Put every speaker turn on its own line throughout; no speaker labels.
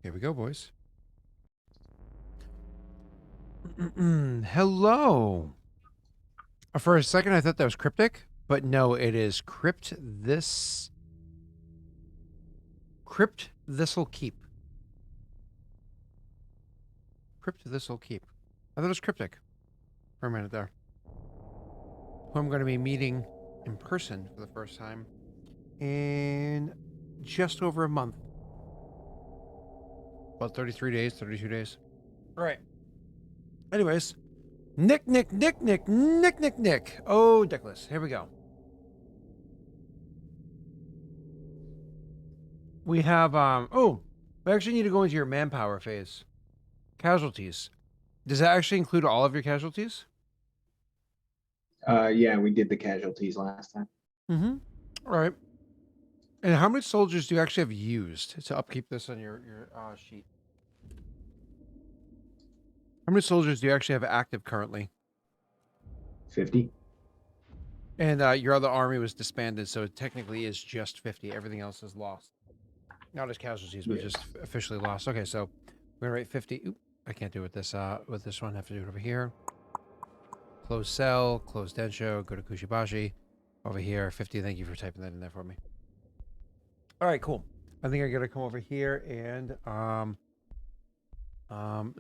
Here we go, boys. Hello. For a second, I thought that was cryptic, but no, it is crypt. This'll keep. Crypt. This'll keep. I thought it was cryptic for a minute there. Who I'm going to be meeting in person for the first time in just over a month. About 33 days, 32 days. All right. Anyways, Nick. Oh, Nicholas. Here we go. We have, we actually need to go into your manpower phase. Casualties. Does that actually include all of your casualties?
Yeah, we did the casualties last time.
Mm-hmm. All right. And how many soldiers do you actually have used to upkeep this on your sheet? How many soldiers do you actually have active currently?
50.
And your other army was disbanded, so it technically is just 50. Everything else is lost. Not as casualties, but just officially lost. Okay, so we're gonna write 50. Oop, I can't do it with this one. I have to do it over here. Close cell, close Densho, go to Kushibashi. Over here, 50. Thank you for typing that in there for me. All right, cool. I think I gotta come over here and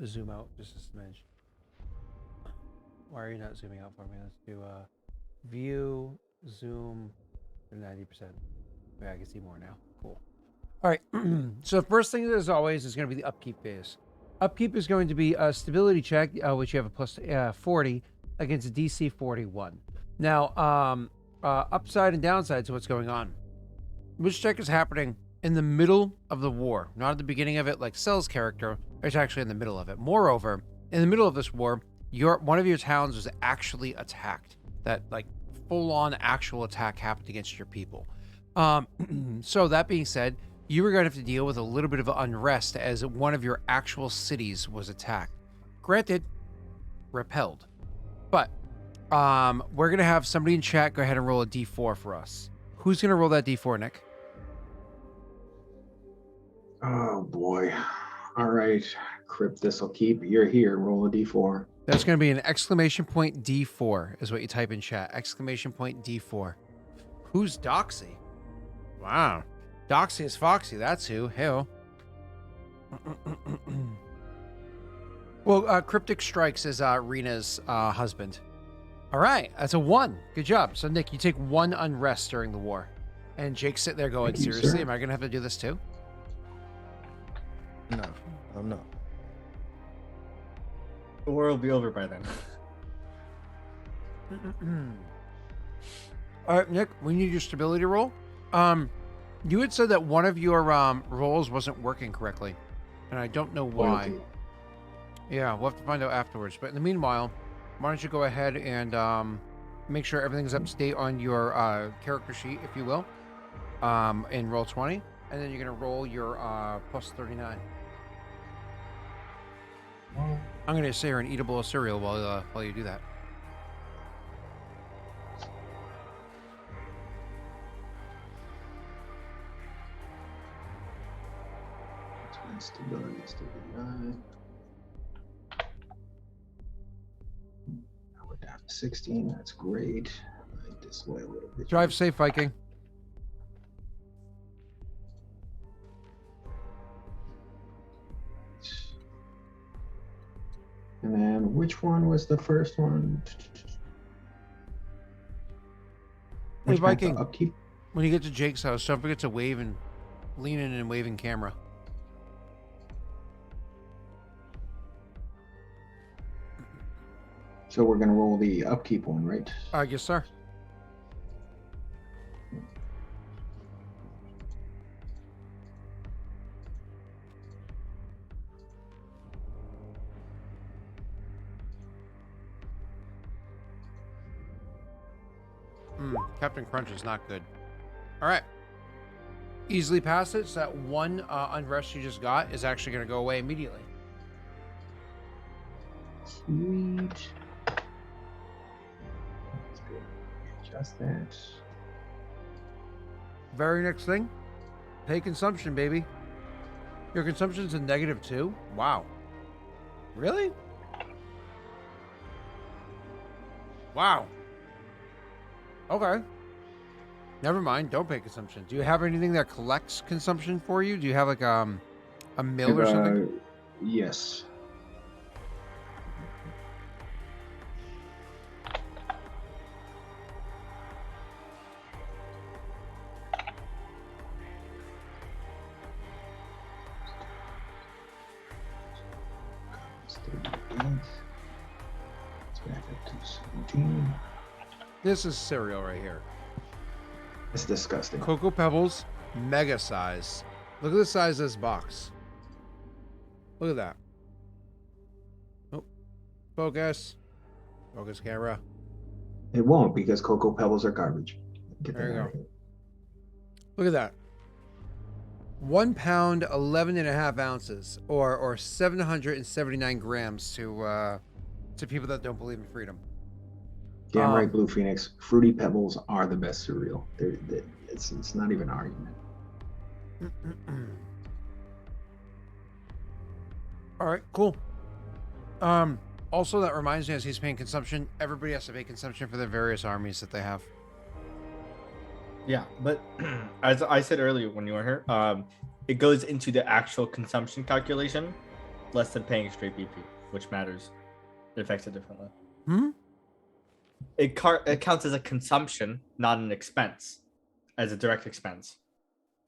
zoom out just a smidge. Why are you not zooming out for me? Let's do view, zoom to 90%. Yeah, I can see more now. Cool. All right. So the first thing, as always, is going to be the upkeep phase. Upkeep is going to be a stability check, which you have a plus 40 against a DC 41. Now, upside and downside to what's going on. Which check is happening in the middle of the war, not at the beginning of it like Cell's character. It's actually in the middle of it. Moreover, in the middle of this war, one of your towns was actually attacked. That like full-on actual attack happened against your people. So that being said, you were going to have to deal with a little bit of unrest as one of your actual cities was attacked. Granted, repelled. But we're going to have somebody in chat go ahead and roll a d4 for us. Who's going to roll that d4, Nick?
Oh, boy. All right. Crypt, this'll keep. You're here. Roll a d4.
That's going to be an exclamation point d4 is what you type in chat. Exclamation point d4. Who's Doxy? Wow. Doxy is Foxy. That's who. Hell. Well, Cryptic Strikes is Rena's husband. All right. That's a 1. Good job. So, Nick, you take 1 unrest during the war. And Jake's sitting there going, seriously, am I going to have to do this too?
No, I'm not. The war will be over by then.
All right, Nick, we need your stability roll. You had said that one of your rolls wasn't working correctly, and I don't know why.
Loyalty.
Yeah, we'll have to find out afterwards. But in the meanwhile, why don't you go ahead and make sure everything's up to date on your character sheet, if you will, in roll 20, and then you're gonna roll your plus 39. I'm gonna say you're an eatable cereal while you do that.
Stability. Now we're down to 16. That's great. Right this way a little bit.
Drive safe, Viking.
And then which one was the first one?
Hey, Viking.
Upkeep?
When you get to Jake's house, don't forget to wave and lean in and wave in camera.
So we're gonna roll the upkeep one, right?
Yes, sir. Captain Crunch is not good. All right. Easily pass it. So that 1 unrest you just got is actually going to go away immediately.
Sweet. That's good. Adjust that.
Very next thing. Pay consumption, baby. Your consumption's a -2? Wow. Really? Wow. Okay. Never mind. Don't pay consumption. Do you have anything that collects consumption for you? Do you have like a mill or something?
Yes. It's 38. It's back up to 17.
This is cereal right here.
It's disgusting.
Cocoa Pebbles, mega size. Look at the size of this box. Look at that. Oh, focus. Focus camera.
It won't because Cocoa Pebbles are garbage. Get
There you
that
go.
out of here.
Look at that. 1 pound, 11.5 ounces, or 779 grams to people that don't believe in freedom.
Damn right, Blue Phoenix. Fruity Pebbles are the best cereal. It's not even an argument.
All right, cool. Also, that reminds me, as he's paying consumption, everybody has to pay consumption for the various armies that they have.
Yeah, but as I said earlier when you were here, it goes into the actual consumption calculation, less than paying straight BP, which matters. It affects it differently. It counts as a consumption, not an expense, as a direct expense.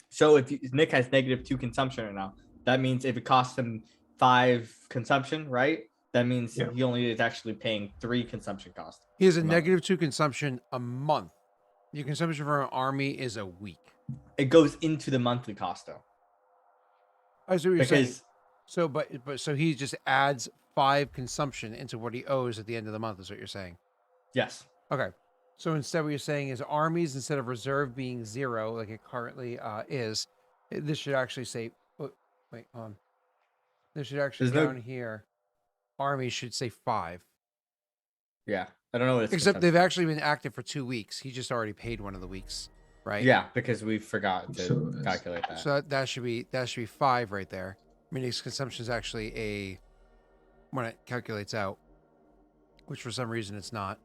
So if Nick has -2 consumption right now, that means if it costs him 5 consumption, right? That means he only is actually paying 3 consumption cost.
He has a -2 consumption a month. Your consumption for an army is a week.
It goes into the monthly cost though.
I see what you're saying. So he just adds 5 consumption into what he owes at the end of the month, is what you're saying.
Yes.
Okay. So instead, what you're saying is armies, instead of reserve being 0, like it currently is, this should actually say, oh, wait, hold on. This should actually down here, armies should say 5.
Yeah. I don't know what it's
Except they've actually been active for 2 weeks. He just already paid one of the weeks, right?
Yeah, because we forgot to calculate that.
So that should be 5 right there. I mean, his consumption is actually when it calculates out, which for some reason it's not.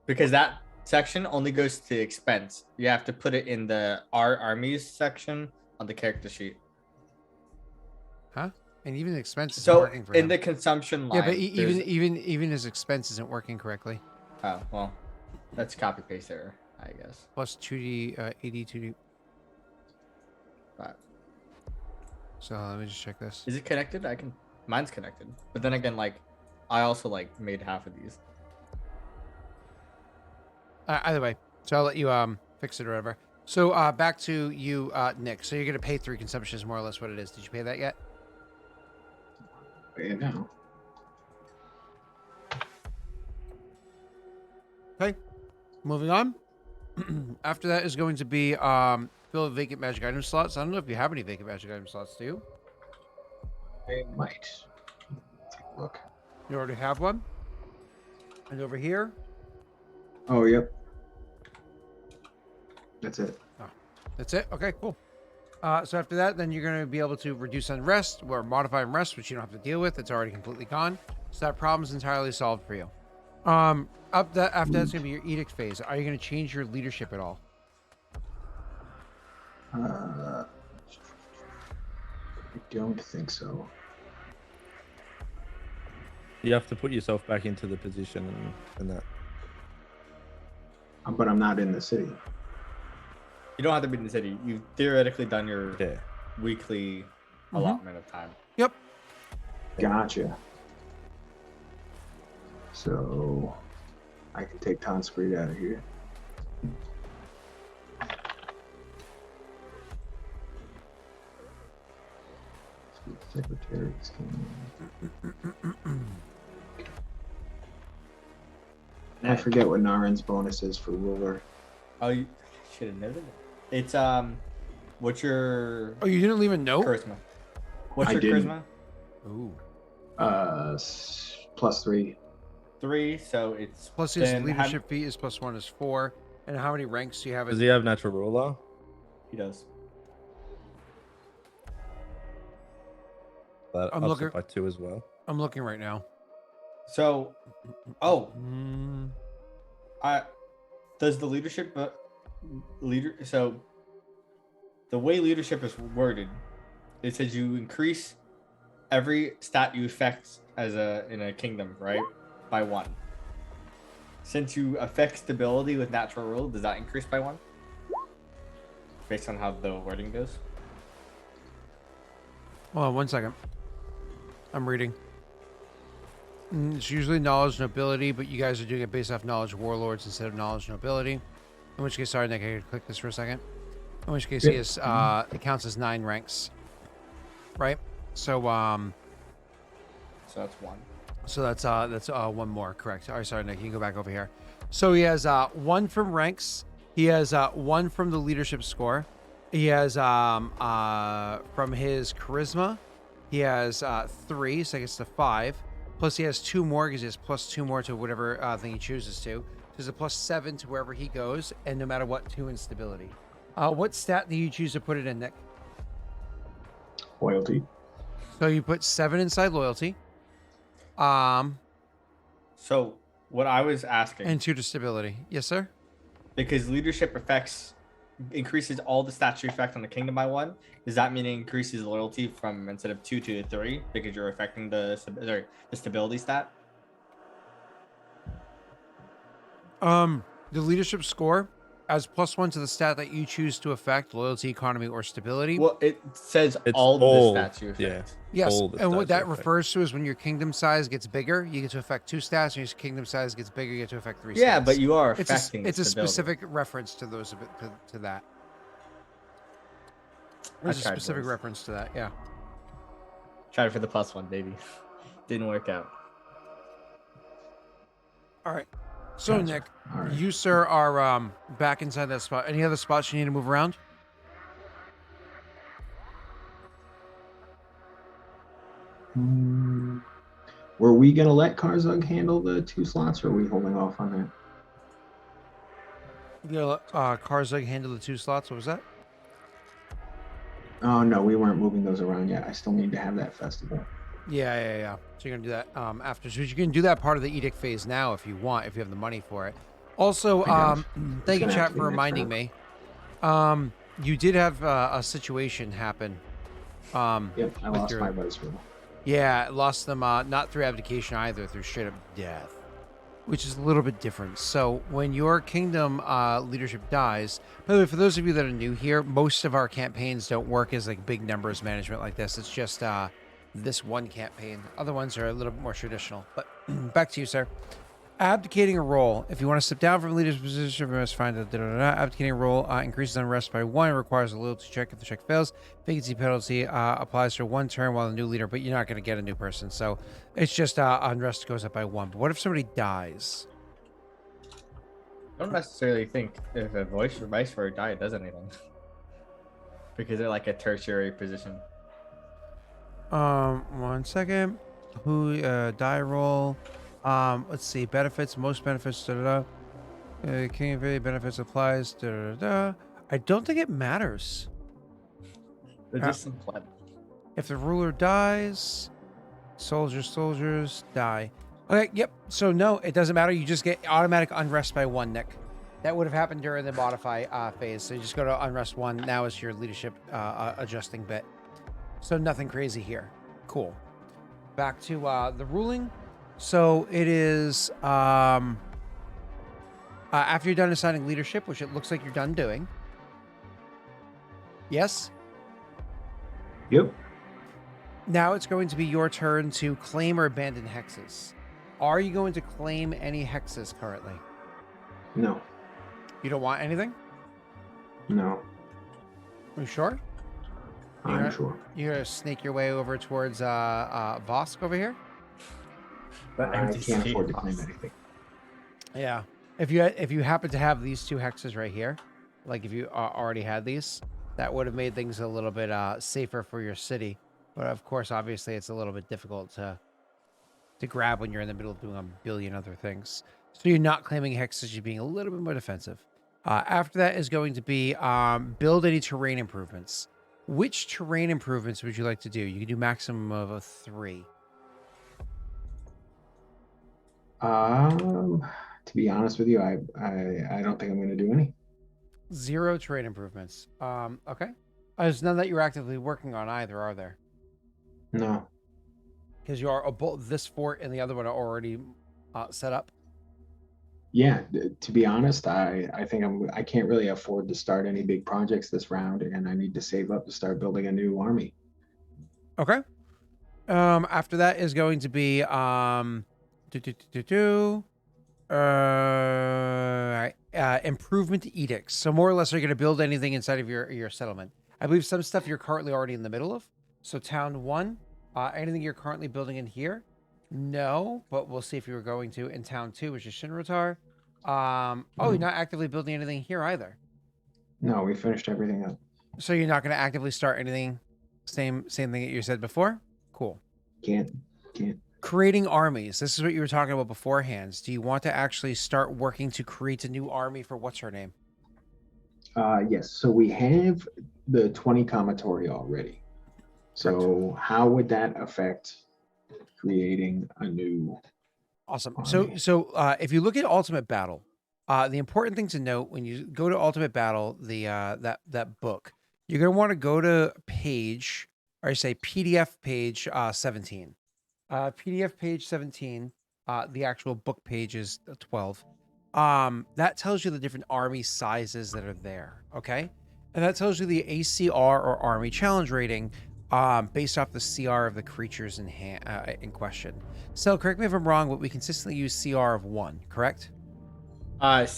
Because that section only goes to expense. You have to put it in the armies section on the character sheet.
Huh? And even the expenses
So
working for
in
him.
the consumption line.
Yeah, but even his expense isn't working correctly.
Oh well, that's copy paste error, I guess.
Plus 2D, AD 2D.
Right.
So let me just check this.
Is it connected? Mine's connected, but then again, like, I also made half of these.
Either way, so I'll let you fix it or whatever. So back to you, Nick. So you're gonna pay 3 consumptions, more or less what it is. Did you pay that yet?
Yeah, no.
Okay, moving on. After that is going to be fill vacant magic item slots. I don't know if you have any vacant magic item slots, do you?
I might. Take a look.
You already have one. And over here.
Oh, yep. That's it.
Oh, that's it? Okay, cool. So after that, then you're going to be able to reduce unrest or modify unrest, which you don't have to deal with. It's already completely gone. So that problem's entirely solved for you. After that's going to be your edict phase. Are you going to change your leadership at all?
I don't think so.
You have to put yourself back into the position and that.
But I'm not in the city.
You don't have to be in the city. You've theoretically done your weekly allotment of time.
Yep.
Gotcha. So I can take Tonspreed out of here. Secretaries I forget what Naren's bonus is for ruler.
Oh, you should have noted it. It's what's your?
Oh, you didn't leave a note?
Charisma. What's
I
your
didn't.
charisma?
Ooh.
+3.
3, so it's
Plus his leadership feat is +1 is 4. And how many ranks do you have?
Does he have natural ruler?
He does.
That
I'm
ups
looking.
it by 2 as well.
I'm looking right now.
So,
Mm,
does the leadership leader? So, the way leadership is worded, it says you increase every stat you affect in a kingdom, right, by 1. Since you affect stability with natural rule, does that increase by 1? Based on how the wording goes.
hold on 1 second. I'm reading. It's usually knowledge nobility, but you guys are doing it based off knowledge warlords instead of knowledge nobility. In which case, sorry, Nick, I could click this for a second. In which case, he is it counts as 9 ranks, right? So
So that's 1.
so that's 1 more, correct? All right, sorry, Nick, you can go back over here. So he has 1 from ranks. He has 1 from the leadership score. He has from his charisma. He has 3, so I guess to 5. Plus he has 2 more because he has plus 2 more to whatever thing he chooses to. So there's a plus 7 to wherever he goes, and no matter what, 2 in stability. What stat do you choose to put it in, Nick?
Loyalty.
So you put 7 inside loyalty.
So what I was asking,
And 2 to stability. Yes, sir.
because leadership effects increases all the stats you affect on the kingdom by 1, does that mean it increases loyalty from instead of 2 to 3 because you're affecting the stability stat?
The leadership score adds plus 1 to the stat that you choose to affect, loyalty, economy, or stability.
Well, it says
It's
all the
all-
stats you affect.
yeah.
Yes,
all the
and
stats
what
you
that
affect.
refers to is when your kingdom size gets bigger, you get to affect 2 stats. And your kingdom size gets bigger, you get to affect 3 stats.
Yeah, but you are
it's
affecting.
a
stability.
specific reference to those to that. There's a
tried
specific
those.
reference to that. Yeah.
Tried for the +1, baby. Didn't work out.
All right. So
Gotcha.
Nick,
All right.
you sir are back inside that spot. Any other spots you need to move around?
Were we gonna let Karzug handle the 2 slots, or are we holding off on that?
You gotta let Karzug handle the 2 slots. What was that?
Oh no, we weren't moving those around yet. I still need to have that festival.
Yeah. So you're gonna do that after. So you can do that part of the edict phase now if you want, if you have the money for it. Also,
I guess.
thank you,
gonna have
chat,
to be
for
next
reminding
round.
me. You did have a situation happen.
Yep, I
with
lost
your-
my vice rule.
Yeah, lost them not through abdication either, through straight up death, which is a little bit different. So when your kingdom leadership dies, by the way, for those of you that are new here, most of our campaigns don't work as like big numbers management like this. It's just this one campaign. Other ones are a little bit more traditional. But back to you, sir. Abdicating a role. If you want to step down from leader's position, you must find that abdicating a role increases unrest by 1. Requires a loyalty check. If the check fails, vacancy penalty applies for 1 turn while the new leader, but you're not going to get a new person. So it's just unrest goes up by 1. But what if somebody dies?
I don't necessarily think if a viceroy died does anything. Because they're like a tertiary position.
1 second. Who die roll? Let's see. Benefits. Most benefits. King of Video benefits applies. I don't think it matters.
They're just some pleb.
If the ruler dies, soldiers die. Okay, yep. So no, it doesn't matter. You just get automatic unrest by 1, Nick. That would have happened during the modify phase. So you just go to unrest 1. Now is your leadership adjusting bit. So nothing crazy here. Cool. Back to the ruling. So it is after you're done assigning leadership, which it looks like you're done doing. Yes?
Yep.
Now it's going to be your turn to claim or abandon hexes. Are you going to claim any hexes currently?
No.
You don't want anything?
No.
Are you sure?
I'm
Yeah.
sure.
You're going to snake your way over towards Vosk over here?
But
I
empty
can't
state
afford to
boss.
claim anything.
Yeah. If you happen to have these 2 hexes right here, like if you already had these, that would have made things a little bit safer for your city. But of course, obviously, it's a little bit difficult to grab when you're in the middle of doing a billion other things. So you're not claiming hexes, you're being a little bit more defensive. After that is going to be build any terrain improvements. Which terrain improvements would you like to do? You can do maximum of 3.
To be honest with you, I don't think I'm going to do any.
0 terrain improvements. Okay. There's none that you're actively working on either, are there?
No.
Because you are both this fort and the other one are already set up.
Yeah, to be honest, I think I can't really afford to start any big projects this round, and I need to save up to start building a new army.
Okay. After that is going to be improvement edicts. So more or less, are you going to build anything inside of your settlement? I believe some stuff you're currently already in the middle of. So town 1, anything you're currently building in here? No, but we'll see if you were going to in town 2, which is Shinrotar. You're not actively building anything here either.
No, we finished everything up.
So you're not going to actively start anything. Same thing that you said before. Cool.
Can't.
Creating armies. This is what you were talking about beforehand. Do you want to actually start working to create a new army for what's her name?
Yes. So we have the 20 commatory already. So how would that affect creating a new
Awesome.
army?
So if you look at Ultimate Battle, the important thing to note when you go to Ultimate Battle, the that book, you're gonna want to go to page, or I say PDF page 17. PDF page 17. The actual book page is 12. That tells you the different army sizes that are there. Okay, and that tells you the ACR or Army Challenge rating. Based off the CR of the creatures in question. So correct me if I'm wrong, but we consistently use CR of 1, correct?
CR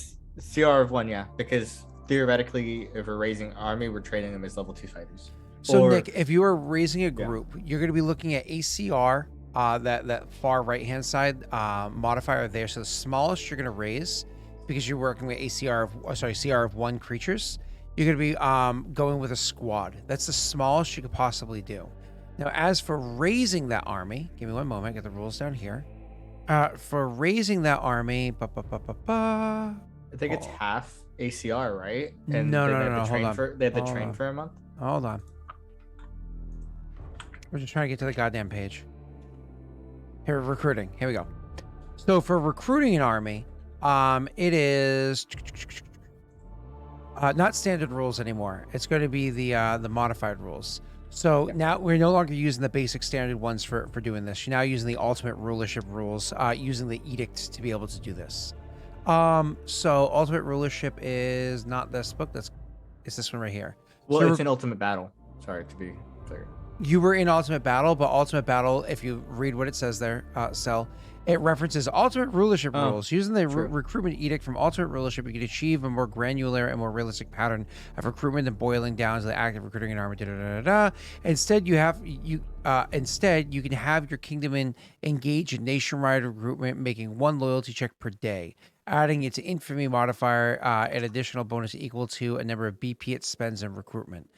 of 1, yeah, because theoretically, if we're raising army, we're training them as level 2 fighters.
So Nick, if you are raising a group, you're going to be looking at ACR, that far right hand side modifier there. So the smallest you're going to raise, because you're working with CR of 1 creatures. You're going to be going with a squad. That's the smallest you could possibly do. Now, as for raising that army, give me one moment. Get the rules down here. For raising that army,
I think it's half ACR, right? And
No.
Hold
on.
They have to train for a month.
Hold on. We're just trying to get to the goddamn page. Here, recruiting. Here we go. So for recruiting an army, it is not standard rules anymore. It's going to be the modified rules. So now we're no longer using the basic standard ones for doing this. You're now using the ultimate rulership rules, using the edict to be able to do this. So ultimate rulership is not this book. It's this one right here.
Well,
so
it's an ultimate battle. Sorry, to be clear.
You were in Ultimate Battle, but Ultimate Battle, if you read what it says there, Cell, it references Ultimate Rulership rules. Using the recruitment edict from Ultimate Rulership, you can achieve a more granular and more realistic pattern of recruitment and boiling down to the act of recruiting an army. Instead, you can have your kingdom engage in nationwide recruitment, making 1 loyalty check per day. Adding its infamy modifier, an additional bonus equal to a number of BP it spends in recruitment.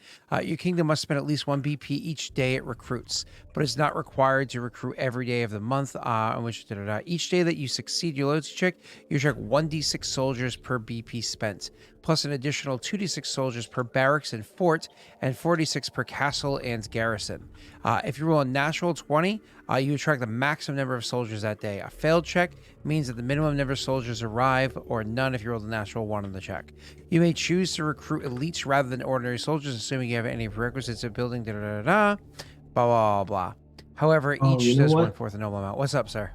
Your kingdom must spend at least 1 BP each day it recruits, but it's not required to recruit every day of the month. Each day that you succeed your loyalty check, you check 1d6 soldiers per BP spent, plus an additional 2d6 soldiers per barracks and fort, and 46 per castle and garrison. If you roll a natural 20, you attract the maximum number of soldiers that day. A failed check means that the minimum number of soldiers arrive, or none if you roll the natural 1 on the check. You may choose to recruit elites rather than ordinary soldiers, assuming you have any prerequisites of building, blah, blah, blah. However, each does 1/4 a normal amount. What's up, sir?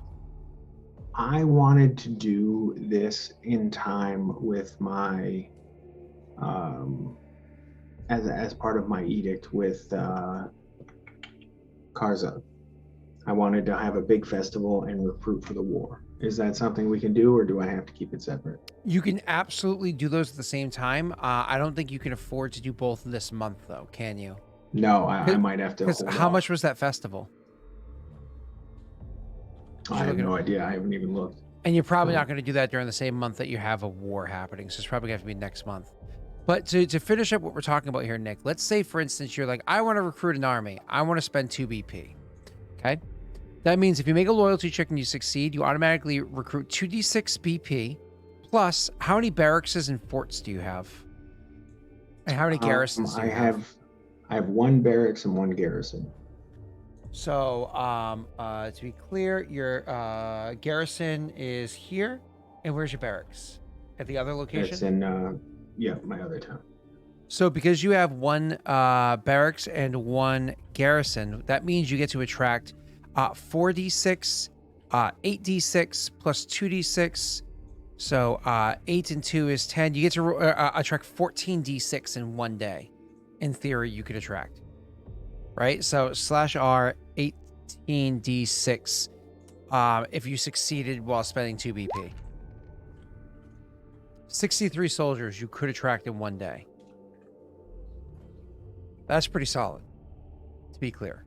I wanted to do this in time with my, as part of my edict with Karza. I wanted to have a big festival and recruit for the war. Is that something we can do, or do I have to keep it separate?
You can absolutely do those at the same time. I don't think you can afford to do both this month, though, can you?
No, I might have to.
Because how much was that festival?
I have no idea. I haven't even looked.
And you're probably not going to do that during the same month that you have a war happening. So it's probably going to have to be next month. But to finish up what we're talking about here, Nick, let's say, for instance, you're like, I want to recruit an army. I want to spend 2 BP. Okay? That means if you make a loyalty check and you succeed, you automatically recruit 2d6 BP. Plus, how many barracks and forts do you have? And how many garrisons do you have?
I have 1 barracks and 1 garrison.
So, to be clear, your garrison is here, and where's your barracks? At the other location?
It's in my other town.
So, because you have 1 barracks and 1 garrison, that means you get to attract 4d6, 8d6 plus 2d6. So, 8 and 2 is 10. You get to attract 14d6 in 1 day. In theory, you could attract. Right? So /R 18d6 if you succeeded while spending 2 BP. 63 soldiers you could attract in 1 day. That's pretty solid, to be clear.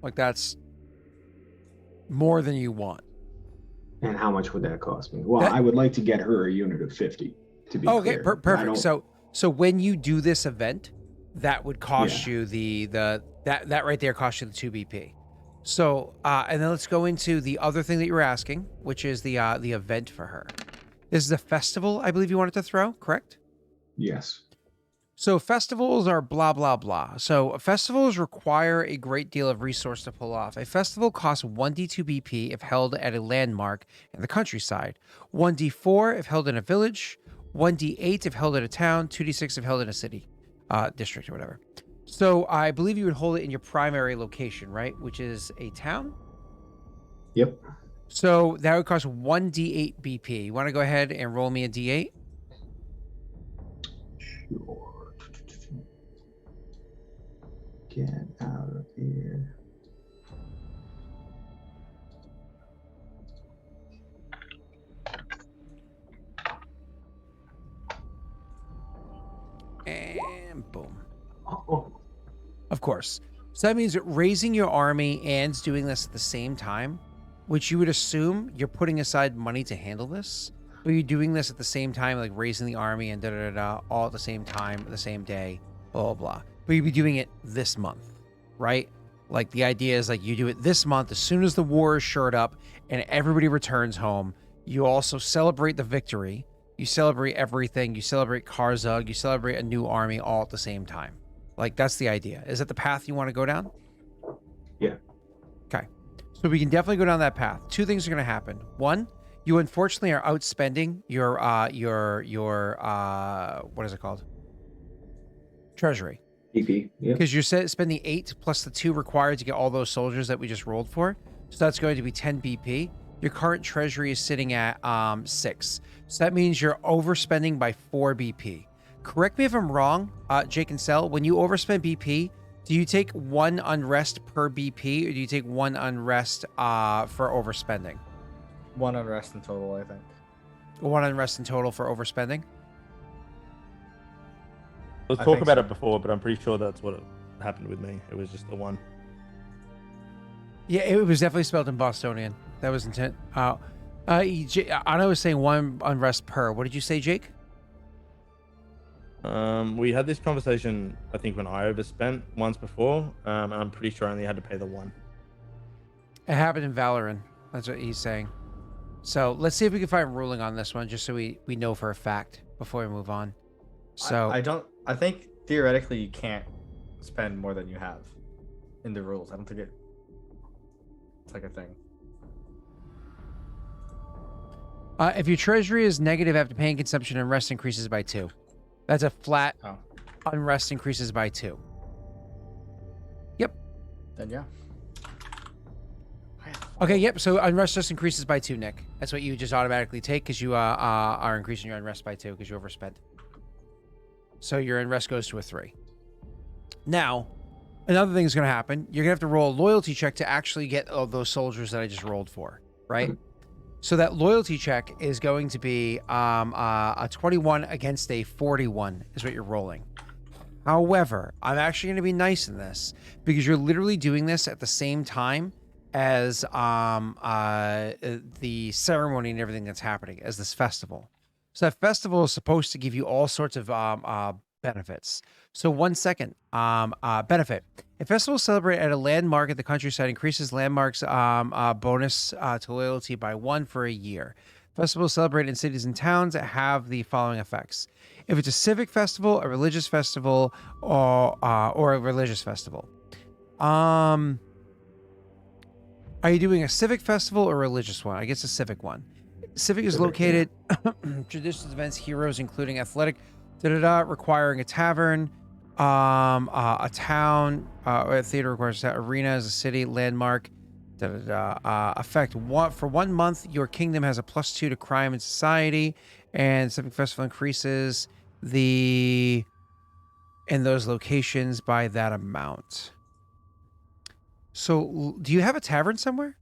Like, that's more than you want.
And how much would that cost me? Well, I would like to get her a unit of 50, to be
okay,
clear.
perfect. So when you do this event, that would cost you that right there costs you the 2 BP. So and then let's go into the other thing that you were asking, which is the event for her. This is a festival, I believe you wanted to throw, correct?
Yes.
So festivals are blah, blah, blah. So festivals require a great deal of resource to pull off. A festival costs 1d2 BP if held at a landmark in the countryside, 1d4 if held in a village, 1d8 if held in a town, 2d6 if held in a city, district or whatever. So I believe you would hold it in your primary location, right? Which is a town?
Yep.
So that would cost 1d8 BP. You want to go ahead and roll me a d8?
Sure. Get out of here.
And boom.
Oh.
Of course. So that means that raising your army and doing this at the same time, which you would assume you're putting aside money to handle this, but you're doing this at the same time, like raising the army and all at the same time, the same day, blah, blah, blah. But you'd be doing it this month, right? Like, the idea is like you do it this month as soon as the war is shored up and everybody returns home. You also celebrate the victory. You celebrate everything. You celebrate Karzug. You celebrate a new army all at the same time. Like, that's the idea. Is that the path you want to go down?
Yeah.
Okay. So we can definitely go down that path. 2 things are going to happen. 1, you unfortunately are outspending your what is it called? Treasury.
PP. Yeah.
Because you're spending 8 plus the 2 required to get all those soldiers that we just rolled for. So that's going to be 10 BP. Your current treasury is sitting at 6. So that means you're overspending by 4 BP. Correct me if I'm wrong, Jake and Sel, when you overspend BP, do you take 1 unrest per BP, or do you take 1 unrest for overspending?
1 unrest in total, I think.
1 unrest in total for overspending?
Let's
I
talk
think
about
so.
it before, but I'm pretty sure that's what happened with me. It was just the 1.
Yeah, it was definitely spelled in Bostonian. That was intent. Anna was saying 1 unrest per. What did you say, Jake?
We had this conversation, I think, when I overspent once before, and I'm pretty sure I only had to pay the 1.
It happened in Valorant. That's what he's saying. So let's see if we can find a ruling on this one, just so we know for a fact before we move on. So
I think theoretically you can't spend more than you have in the rules. I don't think it's like a thing.
If your treasury is negative after paying consumption, unrest increases by 2. That's a flat unrest increases by 2. Yep.
Then yeah.
Okay, yep. So unrest just increases by 2, Nick. That's what you just automatically take because you are increasing your unrest by 2 because you overspent. So your unrest goes to a 3. Now, another thing is going to happen. You're going to have to roll a loyalty check to actually get those soldiers that I just rolled for, right? So that loyalty check is going to be a 21 against a 41 is what you're rolling. However, I'm actually going to be nice in this because you're literally doing this at the same time as the ceremony and everything that's happening as this festival. So that festival is supposed to give you all sorts of benefits. So 1 second, benefit. A festival celebrated at a landmark at the countryside increases landmarks bonus to loyalty by 1 for a year. Festivals celebrated in cities and towns that have the following effects. If it's a civic festival, a religious festival, or a religious festival. Are you doing a civic festival or a religious one? I guess a civic one. Civic is
Civic,
located traditions, events, heroes, including athletic, requiring a tavern, a town, or a theater requires a arena as a city landmark. Effect one for 1 month. Your kingdom has a +2 to crime and society, and civic festival increases in those locations by that amount. So, do you have a tavern somewhere?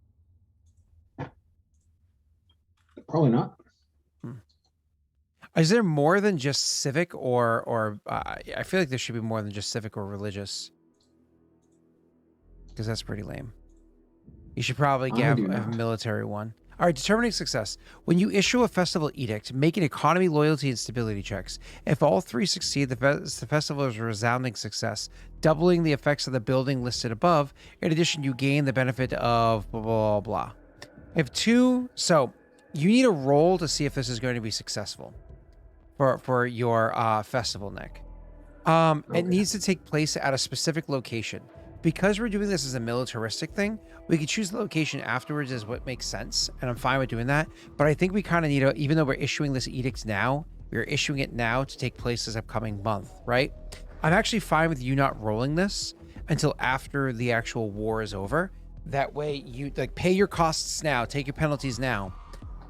Probably not.
Is there more than just civic or I feel like there should be more than just civic or religious. Because that's pretty lame. You should probably
I
get
do
a
not.
military one. All right, determining success. When you issue a festival edict, make an economy, loyalty, and stability checks. If all 3 succeed, the festival is a resounding success, doubling the effects of the building listed above. In addition, you gain the benefit of blah, blah, blah. If 2, so you need a roll to see if this is going to be successful for your festival, Nick. It needs to take place at a specific location. Because we're doing this as a militaristic thing, we can choose the location afterwards as what makes sense, and I'm fine with doing that. But I think we kind of need to, even though we're issuing this edict now, we're issuing it now to take place this upcoming month, right? I'm actually fine with you not rolling this until after the actual war is over. That way you pay your costs now, take your penalties now,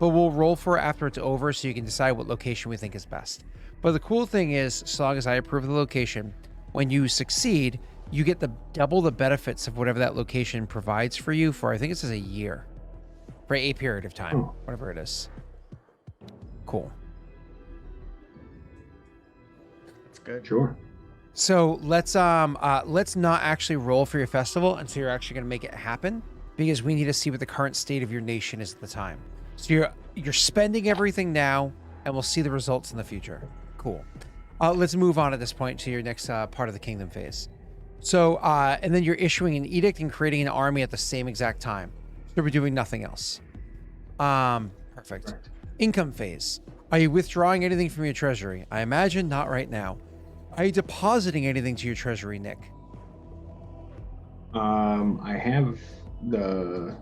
but we'll roll for it after it's over so you can decide what location we think is best. But the cool thing is, so long as I approve the location, when you succeed, you get double the benefits of whatever that location provides for you for, I think it says a year, for a period of time, whatever it is. Cool.
That's good.
Sure.
So let's not actually roll for your festival until you're actually going to make it happen, because we need to see what the current state of your nation is at the time. So you're spending everything now, and we'll see the results in the future. Cool. Let's move on at this point to your next part of the kingdom phase. So, and then you're issuing an edict and creating an army at the same exact time. So we're doing nothing else. Perfect.
Right.
Income phase. Are you withdrawing anything from your treasury? I imagine not right now. Are you depositing anything to your treasury, Nick?
I have the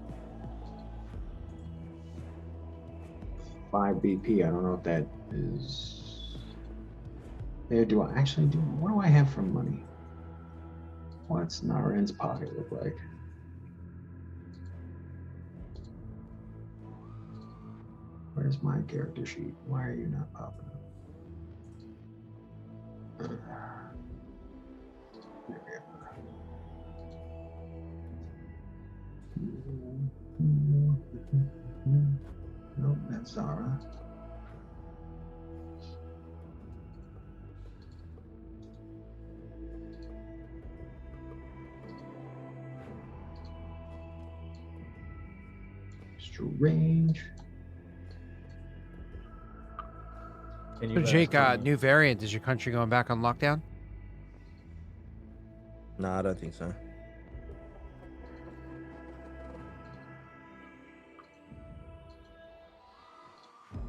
5 BP. I don't know if that is there. Do I actually do? What do I have for money? What's Naren's pocket look like? Where's my character sheet? Why are you not popping up? There we are. Nope, that's Zara. Strange.
Can
So
you,
Jake, new variant. Is your country going back on lockdown?
No, I don't think so.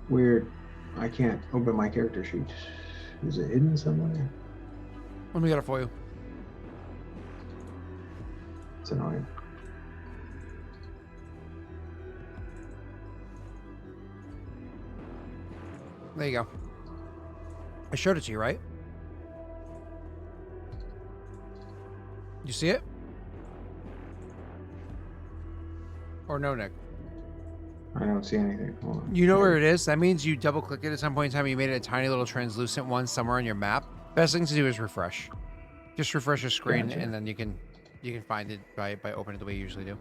Weird. I can't open my character sheet. Is it hidden somewhere?
Let me get it for you.
It's annoying.
There you go. I showed it to you, right? You see it? Or no, Nick?
I don't see anything. Hold on.
You know where it is? That means you double click it at some point in time. You made it a tiny little translucent one somewhere on your map. Best thing to do is refresh. Just refresh your screen,
Gotcha.
and then you can find it by opening it the way you usually do.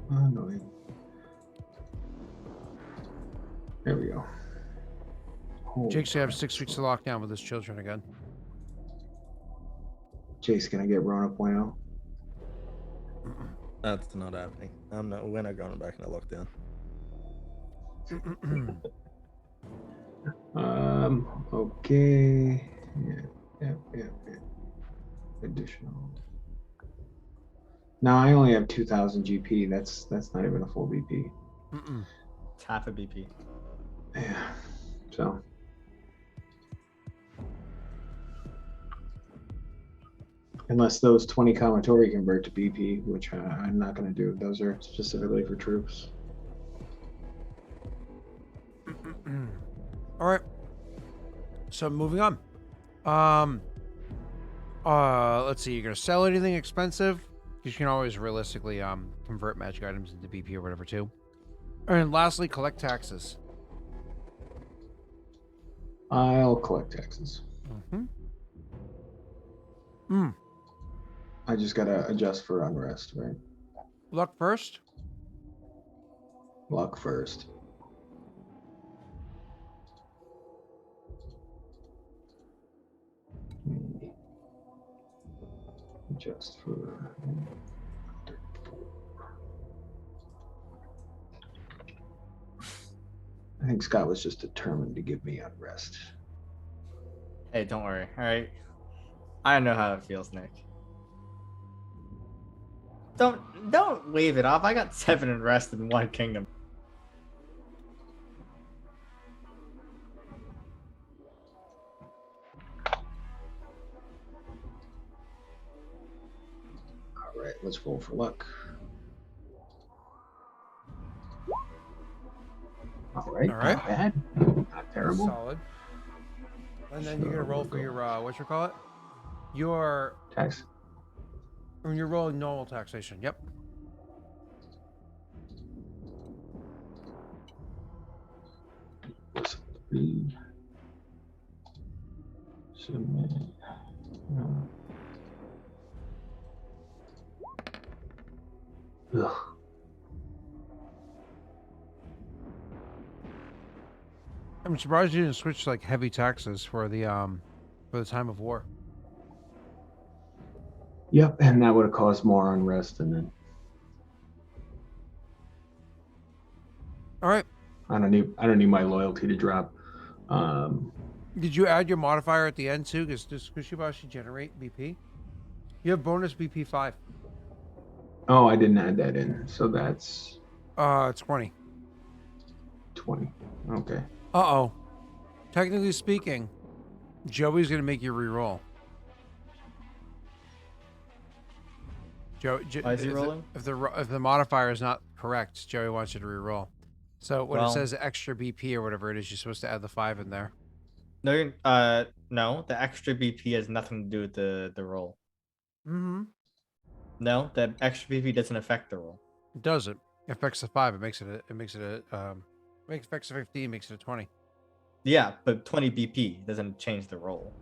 Annoying. There we go.
Jake's gonna have 6 weeks to lock down with his children again.
Jake's gonna get Rona point out.
That's not happening. We're not going back into lockdown.
Okay. Yeah. Additional. Now I only have 2,000 GP. That's not even a full BP.
It's half a BP.
Yeah. So. Unless those 20 Kametori convert to BP, which I'm not going to do. Those are specifically for troops.
All right. So moving on. Let's see. You're gonna sell anything expensive? Because you can always realistically convert magic items into BP or whatever too. And lastly, collect taxes.
I'll collect taxes. I just gotta adjust for unrest, right?
Luck first.
Luck first. Adjust for. I think Scott was just determined to give me unrest.
Hey, don't worry. All right. I know how it feels, Nick. Don't wave it off. I got 7 unrest in one kingdom.
All right, let's roll for luck. All right,
All right.
not bad, not terrible.
Solid. And then you're gonna roll for your whatchamacallit? Your
Tax.
when you're rolling normal taxation. Yep.
Three. Submit. Ugh.
I'm surprised you didn't switch to like heavy taxes for the time of war.
Yep, and that would have caused more unrest, and then
All right.
I don't need my loyalty to drop.
Did you add your modifier at the end too? Because does Kushibashi generate BP? You have bonus BP 5.
Oh, I didn't add that in, so that's
20.
20. Okay.
Uh-oh. Technically speaking, Joey's gonna make you re-roll.
Why is he rolling?
If the modifier is not correct, Joey wants you to re-roll. So when it says extra BP or whatever it is, you're supposed to add the 5 in there.
No, no. The extra BP has nothing to do with the roll.
Mm-hmm.
No, the extra BP doesn't affect the roll.
It doesn't. It affects the 5. It makes it affects the 15, makes it a 20.
Yeah, but 20 BP doesn't change the roll.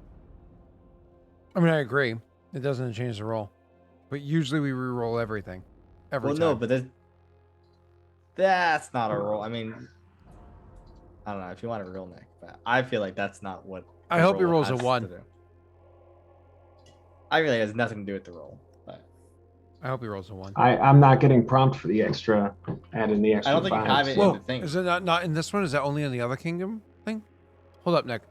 I mean, I agree. It doesn't change the roll. But usually we re-roll everything. Every time.
No, but that's not a roll. I mean, I don't know if you want a real Nick, but I feel like that's not what.
I hope he rolls a 1.
I really has nothing to do with the roll. But
I hope he rolls a 1.
I'm not getting prompt for the extra, adding the extra.
I don't think you have it
Whoa,
in the thing.
is it not in this one? Is that only in the other kingdom thing? Hold up, Nick.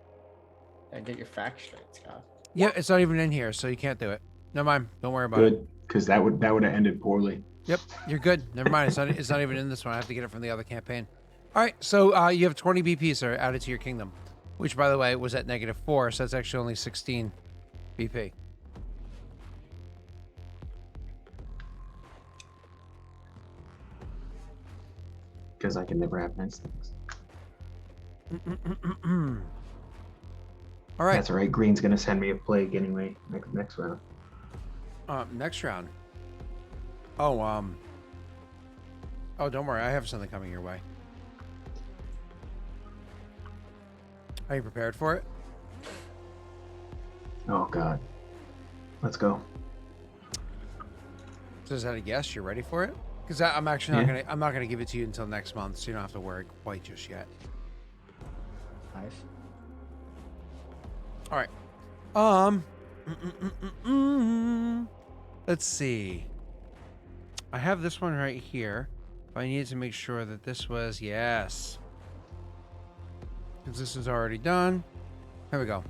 Yeah, get your facts straight, Scott.
Yeah, it's not even in here, so you can't do it. Never mind. Don't worry about it.
Good, because that would have ended poorly.
Yep, you're good. Never mind. It's not even in this one. I have to get it from the other campaign. All right, so you have 20 BP, sir, added to your kingdom, which, by the way, was at -4, so that's actually only 16 BP.
Because I can never have nice things.
All right.
That's all right. Green's gonna send me a plague anyway. Next round.
Next round. Oh, don't worry. I have something coming your way. Are you prepared for it?
Oh God. Let's go.
So is that a guess? You're ready for it? Because I'm actually not gonna give it to you until next month, so you don't have to worry quite just yet.
Nice.
All right. Let's see. I have this one right here. But I needed to make sure that this was yes. Because this is already done. Here we go.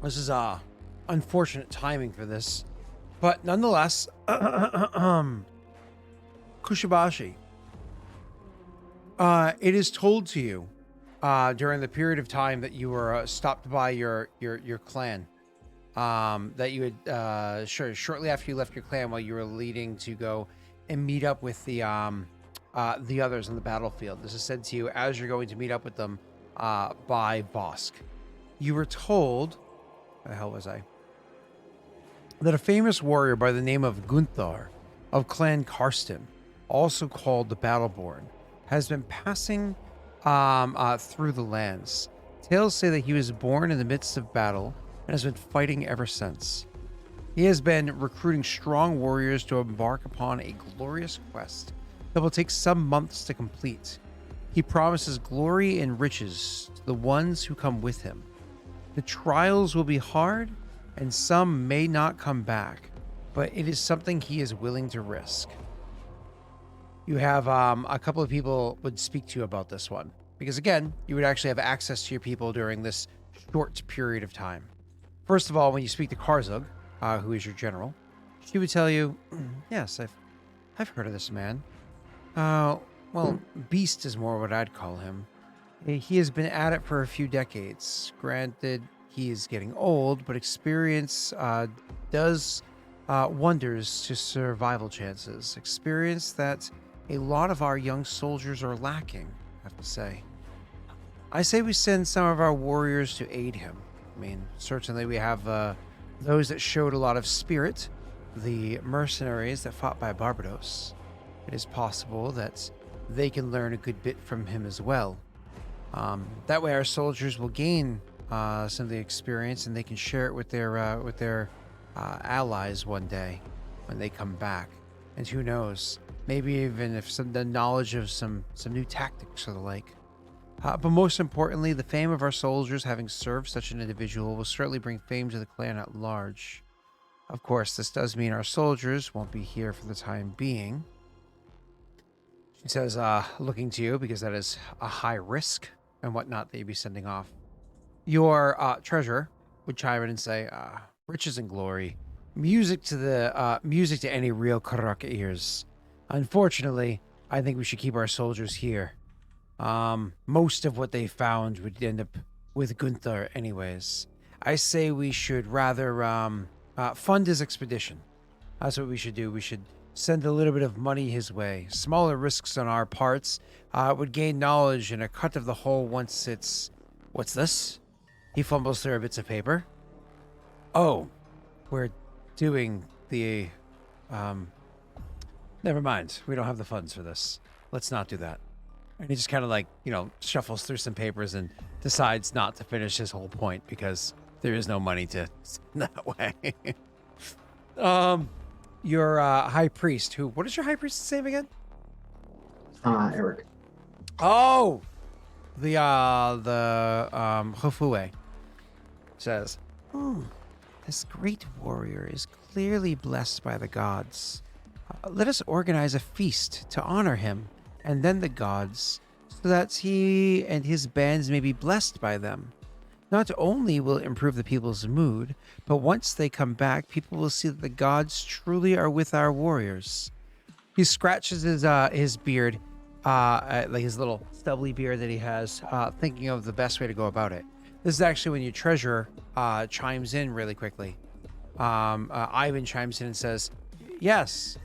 This is unfortunate timing for this. But nonetheless, Kushibashi, it is told to you during the period of time that you were stopped by your clan, that you had shortly after you left your clan while you were leading to go and meet up with the others on the battlefield. This is said to you as you're going to meet up with them by Vosk. You were told, where the hell was I? That a famous warrior by the name of Gunther of Clan Karsten, also called the Battleborn, has been passing through the lands. Tales say that he was born in the midst of battle and has been fighting ever since. He has been recruiting strong warriors to embark upon a glorious quest that will take some months to complete. He promises glory and riches to the ones who come with him. The trials will be hard, and some may not come back, but it is something he is willing to risk. You have a couple of people would speak to you about this one, because again, you would actually have access to your people during this short period of time. First of all, when you speak to Karzug, who is your general, she would tell you, yes, I've heard of this man. Well, beast is more what I'd call him. He has been at it for a few decades. Granted, he is getting old, but experience does wonders to survival chances. Experience that a lot of our young soldiers are lacking, I have to say. I say we send some of our warriors to aid him. I mean, certainly we have those that showed a lot of spirit, the mercenaries that fought by Barbados. It is possible that they can learn a good bit from him as well. That way our soldiers will gain some of the experience, and they can share it with their allies one day when they come back. And who knows, maybe even if the knowledge of some new tactics or the like. But most importantly, the fame of our soldiers having served such an individual will certainly bring fame to the clan at large. Of course, this does mean our soldiers won't be here for the time being. She says, looking to you, because that is a high risk and whatnot that you'd be sending off. Your treasurer would chime in and say, riches and glory, music to any real Karak ears. Unfortunately, I think we should keep our soldiers here. Most of what they found would end up with Gunther anyways. I say we should rather fund his expedition. That's what we should do. We should send a little bit of money his way. Smaller risks on our parts would gain knowledge and a cut of the whole once it's... What's this? He fumbles through bits of paper. Oh, we're doing the... Never mind. We don't have the funds for this. Let's not do that. And he just kind of shuffles through some papers and decides not to finish his whole point because there is no money to that way. Your high priest, what is your high priest's name again?
Eric.
Oh, the Hofue says, this great warrior is clearly blessed by the gods. Let us organize a feast to honor him and then the gods, so that he and his bands may be blessed by them. Not only will it improve the people's mood, but once they come back, people will see that the gods truly are with our warriors. He scratches his beard, like his little stubbly beard that he has, thinking of the best way to go about it. This is actually when your treasurer chimes in really quickly. Ivan chimes in and says, yes,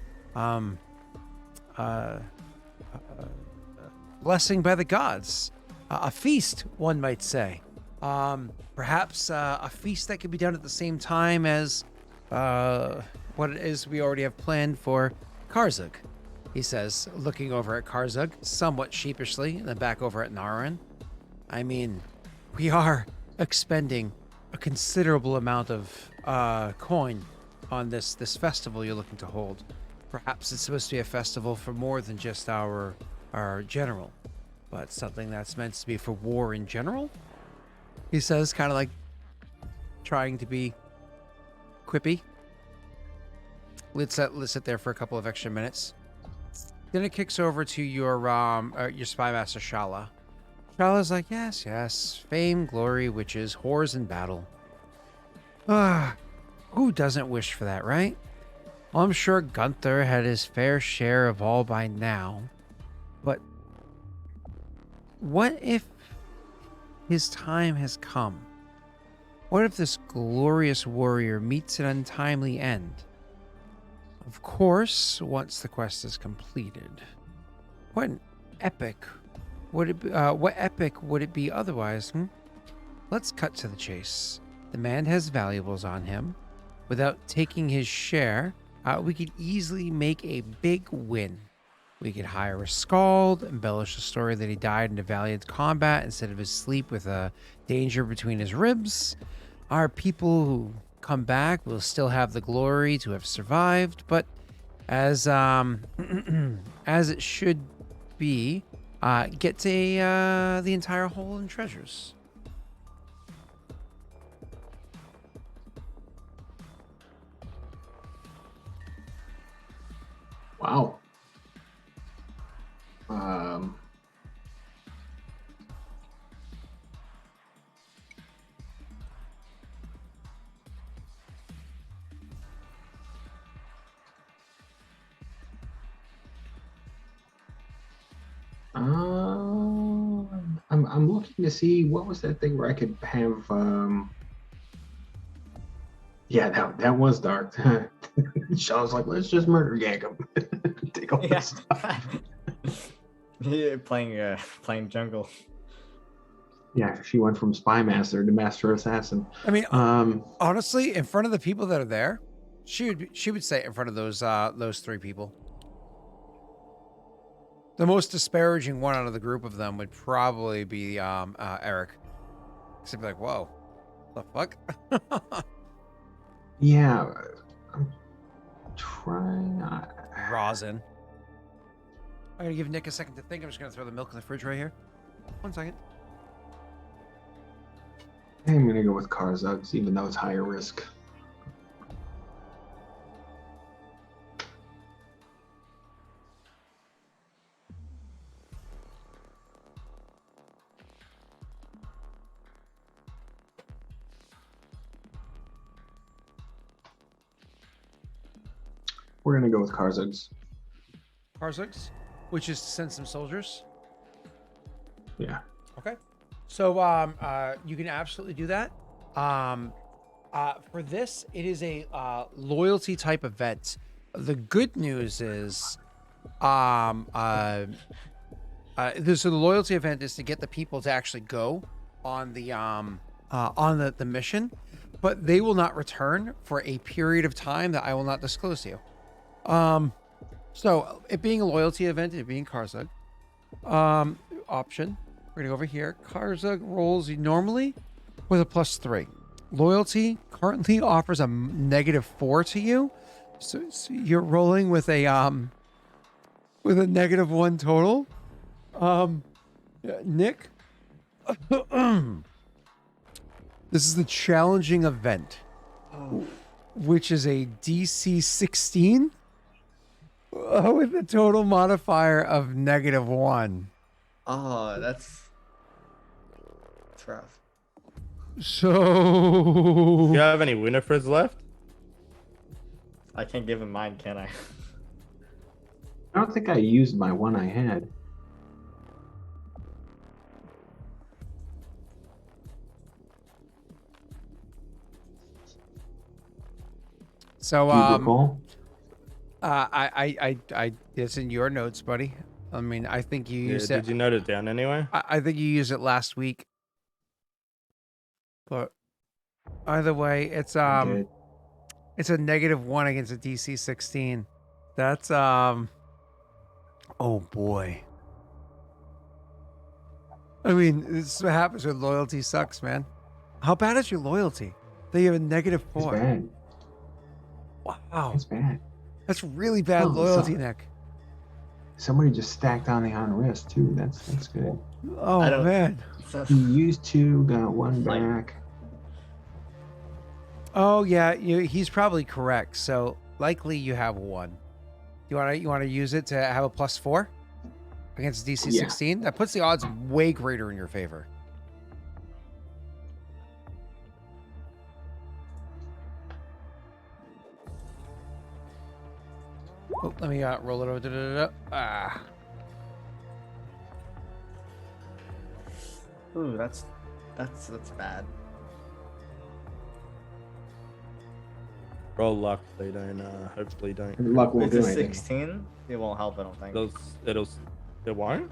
blessing by the gods. A feast, one might say. Perhaps a feast that could be done at the same time as what it is we already have planned for Karzug, he says, looking over at Karzug somewhat sheepishly, and then back over at Naran. I mean, we are expending a considerable amount of coin on this festival you're looking to hold. Perhaps it's supposed to be a festival for more than just our general, but something that's meant to be for war in general, he says, kind of like trying to be quippy. Let's sit there for a couple of extra minutes. Then it kicks over to your spy master Shala. Shala's like, yes, fame, glory, witches, whores, and battle. Who doesn't wish for that, right? Well, I'm sure Gunther had his fair share of all by now. But what if his time has come? What if this glorious warrior meets an untimely end? Of course, once the quest is completed. What an epic would it be, what epic would it be otherwise? Let's cut to the chase. The man has valuables on him. Without taking his share, we could easily make a big win. We could hire a skald, embellish the story that he died in a valiant combat instead of his sleep with a danger between his ribs. Our people who come back will still have the glory to have survived, but as as it should be, get the entire haul and treasures.
Wow. I'm looking to see what was that thing where I could have. Yeah, that was dark. Sean's like, let's just murder gank him. Take all this stuff.
Yeah, playing jungle.
Yeah, she went from spy master to master assassin.
I mean, honestly, in front of the people that are there, she would say in front of those three people. The most disparaging one out of the group of them would probably be Eric. She'd be like, "Whoa, the fuck."
Yeah, I'm trying.
Rosin. I'm gonna give Nick a second to think. I'm just gonna throw the milk in the fridge right here. 1 second.
I'm gonna go with Karzugs, even though it's higher risk. We're gonna go with Karzugs.
Karzugs, which is to send some soldiers.
Yeah.
Okay. So you can absolutely do that. For this, it is a loyalty type event. The good news is, so the loyalty event is to get the people to actually go on the mission, but they will not return for a period of time that I will not disclose to you. So it being a loyalty event, it being Karzug, option. We're gonna go over here. Karzug rolls normally with a +3. Loyalty currently offers a -4 to you, so you're rolling with a -1 total. Nick, this is the challenging event, which is a DC 16 with a total modifier of -1.
Oh, that's rough.
So
Do you have any Winifreds left?
I can't give him mine, can I?
I don't think I used my one I had.
So
Do you recall?
I it's in your notes, buddy. I mean, I think you
Yeah,
used it.
did you note it down anyway?
I think you used it last week. But either way, it's
I did.
it's a -1 against a DC 16. That's oh boy. I mean, this is what happens when loyalty sucks, man. How bad is your loyalty? That you have a
It's
-4.
bad.
Wow.
It's bad.
That's really bad
Oh,
loyalty,
so-
Nick.
Somebody just stacked on the on risk too. That's good.
Oh
I don't-
man.
He used 2, got 1
Like-
back.
Oh yeah, he's probably correct. So likely you have 1. You want to use it to have a +4 against DC
Yeah.
16? That puts the odds way greater in your favor. Oh, let me roll it over. Ah.
Ooh, that's bad.
Roll luck. They don't. Hopefully don't.
Luck won't
It's
do
a
anything.
16. It won't help. I don't think.
It won't.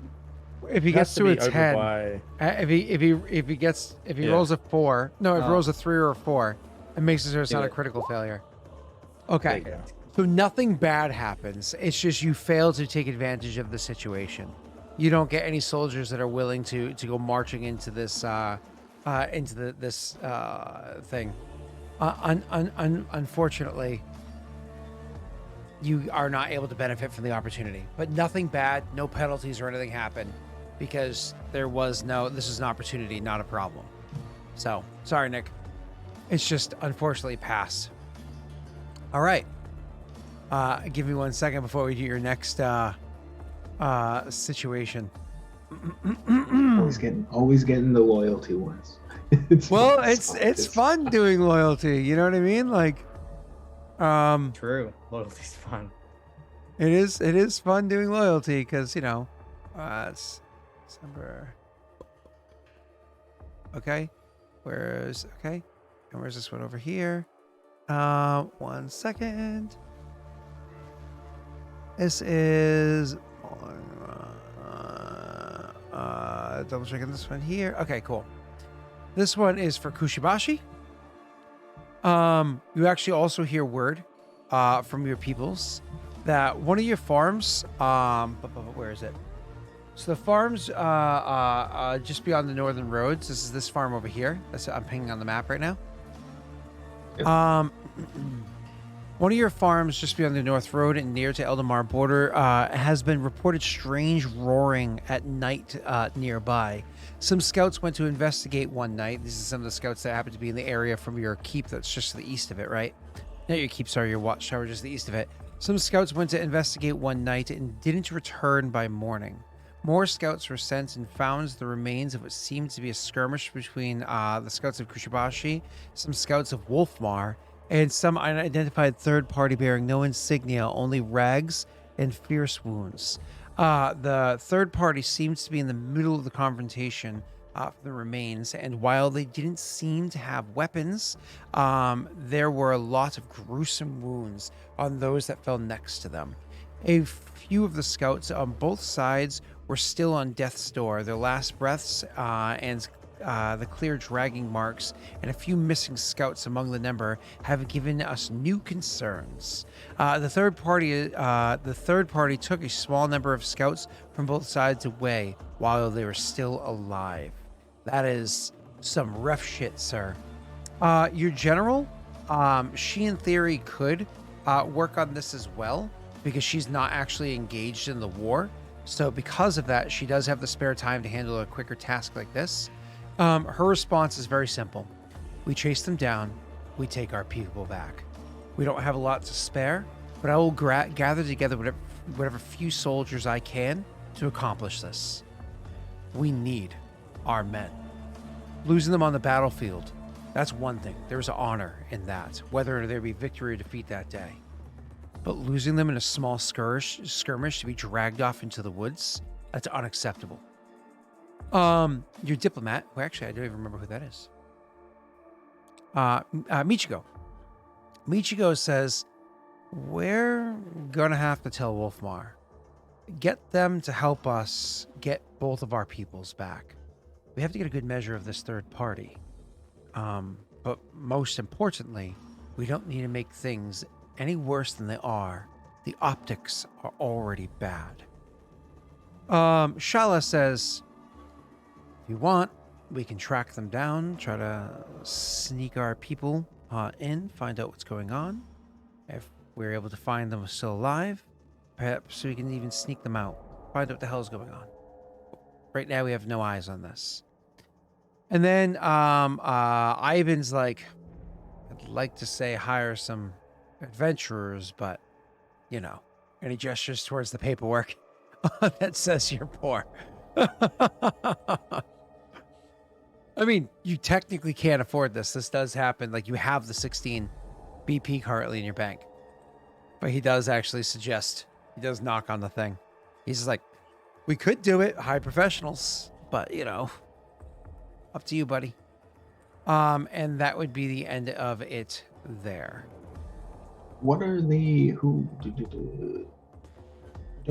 If he
It has
gets
to
to a
be over
10,
by.
if he
Yeah.
rolls a 4, no, if he
Oh.
rolls a 3 or a 4, it makes it so it's
Do
not a
it.
critical failure.
There
Okay.
you go.
So nothing bad happens. It's just you fail to take advantage of the situation. You don't get any soldiers that are willing to go marching into this this thing. Unfortunately, you are not able to benefit from the opportunity. But nothing bad, no penalties or anything happened because this is an opportunity, not a problem. So sorry, Nick. It's just unfortunately passed. All right. Give me 1 second before we do your next situation.
Always getting the loyalty ones.
Well, it's fun doing loyalty. You know what I mean? Like,
True. Loyalty's fun.
it is fun doing loyalty because it's December. Okay, and where's this one over here? 1 second. This is double checking this one here. Okay, cool. This one is for Kushibashi. You actually also hear word from your peoples that one of your farms, where is it? So the farms just beyond the northern roads. This is this farm over here. I'm pinging on the map right now.
Yep.
One of your farms just beyond the North Road and near to Eldamar border has been reported strange roaring at night nearby. Some scouts went to investigate one night. These are some of the scouts that happen to be in the area from your keep that's just to the east of it, right? Not your keep, sorry, your watchtower just to the east of it. Some scouts went to investigate one night and didn't return by morning. More scouts were sent and found the remains of what seemed to be a skirmish between the scouts of Kushibashi, some scouts of Wolfmar, and some unidentified third party bearing no insignia, only rags and fierce wounds. The third party seems to be in the middle of the confrontation for the remains, and while they didn't seem to have weapons, there were a lot of gruesome wounds on those that fell next to them. A few of the scouts on both sides were still on death's door, their last breaths and the clear dragging marks and a few missing scouts among the number have given us new concerns. The third party took a small number of scouts from both sides away while they were still alive. That is some rough shit, sir. Your general, she in theory could work on this as well because she's not actually engaged in the war. So because of that, she does have the spare time to handle a quicker task like this. Her response is very simple. We chase them down. We take our people back. We don't have a lot to spare, but I will gather together whatever few soldiers I can to accomplish this. We need our men. Losing them on the battlefield, that's one thing. There's honor in that, whether there be victory or defeat that day. But losing them in a small skirmish to be dragged off into the woods, that's unacceptable. Your diplomat, well, actually, I don't even remember who that is. Michiko. Michiko says, we're gonna have to tell Wolfmar. Get them to help us get both of our peoples back. We have to get a good measure of this third party. But most importantly, we don't need to make things any worse than they are. The optics are already bad. Shala says, if you want, we can track them down, try to sneak our people in, find out what's going on. If we're able to find them still alive, perhaps we can even sneak them out, find out what the hell's going on. Right now, we have no eyes on this. And then Ivan's like, I'd like to say hire some adventurers, but, you know, and he gestures towards the paperwork that says you're poor. I mean, you technically can't afford this. This does happen. Like, you have the 16 BP currently in your bank. But he does actually suggest, he does knock on the thing. He's just like, we could do it, high professionals, but you know, up to you, buddy. And that would be the end of it there.
What are the Don't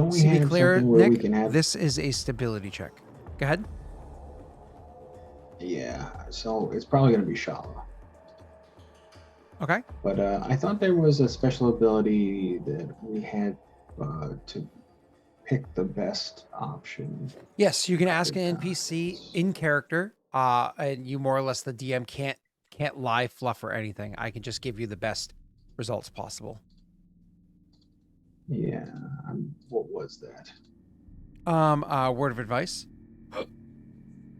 we
To be
have
clear,
something where we
Nick,
can have?
this is a stability check. Go ahead.
Yeah, so it's probably gonna be Shala.
Okay.
But I thought there was a special ability that we had to pick the best option.
Yes, you can ask
Good
an NPC in character, and you more or less the DM can't lie, fluff, or anything. I can just give you the best results possible.
Yeah, what was that?
Word of advice.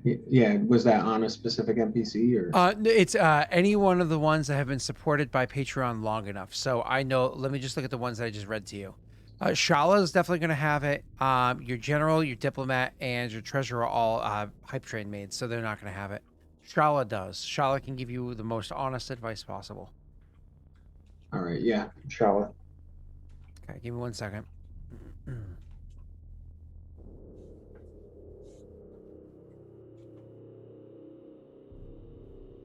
Yeah, was that on a specific NPC or?
It's any one of the ones that have been supported by Patreon long enough. So I know. Let me just look at the ones that I just read to you. Shala is definitely going to have it. Your general, your diplomat, and your treasurer are all hype train maids, so they're not going to have it. Shala does. Shala can give you the most honest advice possible.
All right, yeah, Shala.
Okay, give me 1 second.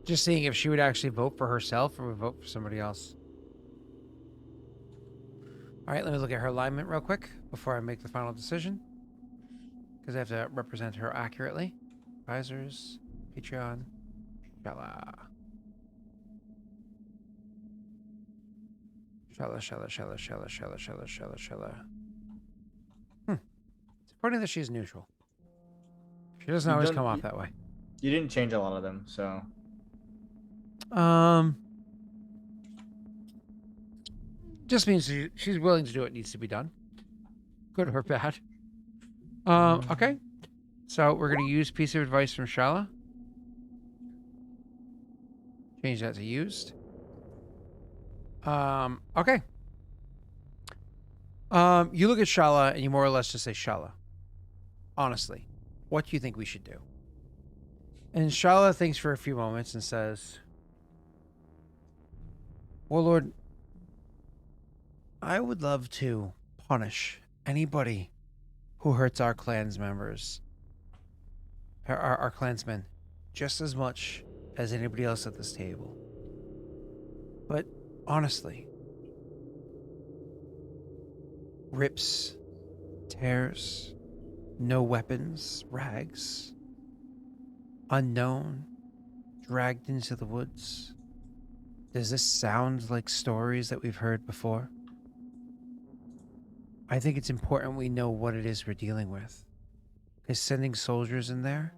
Just seeing if she would actually vote for herself or would vote for somebody else. All right, let me look at her alignment real quick before I make the final decision. Because I have to represent her accurately. Advisors, Patreon, Shala. Shala. It's funny that she's neutral. She doesn't always come off that way.
You didn't change a lot of them, so.
Just means she's willing to do what needs to be done. Good or bad. Okay. So we're going to use piece of advice from Shala. Change that to used. Okay. You look at Shala and you more or less just say, Shala, honestly, what do you think we should do? And Shala thinks for a few moments and says, Warlord, I would love to punish anybody who hurts our clan's members, our clansmen, just as much as anybody else at this table. But honestly, rips, tears, no weapons, rags, unknown, dragged into the woods. Does this sound like stories that we've heard before? I think it's important we know what it is we're dealing with. Because sending soldiers in there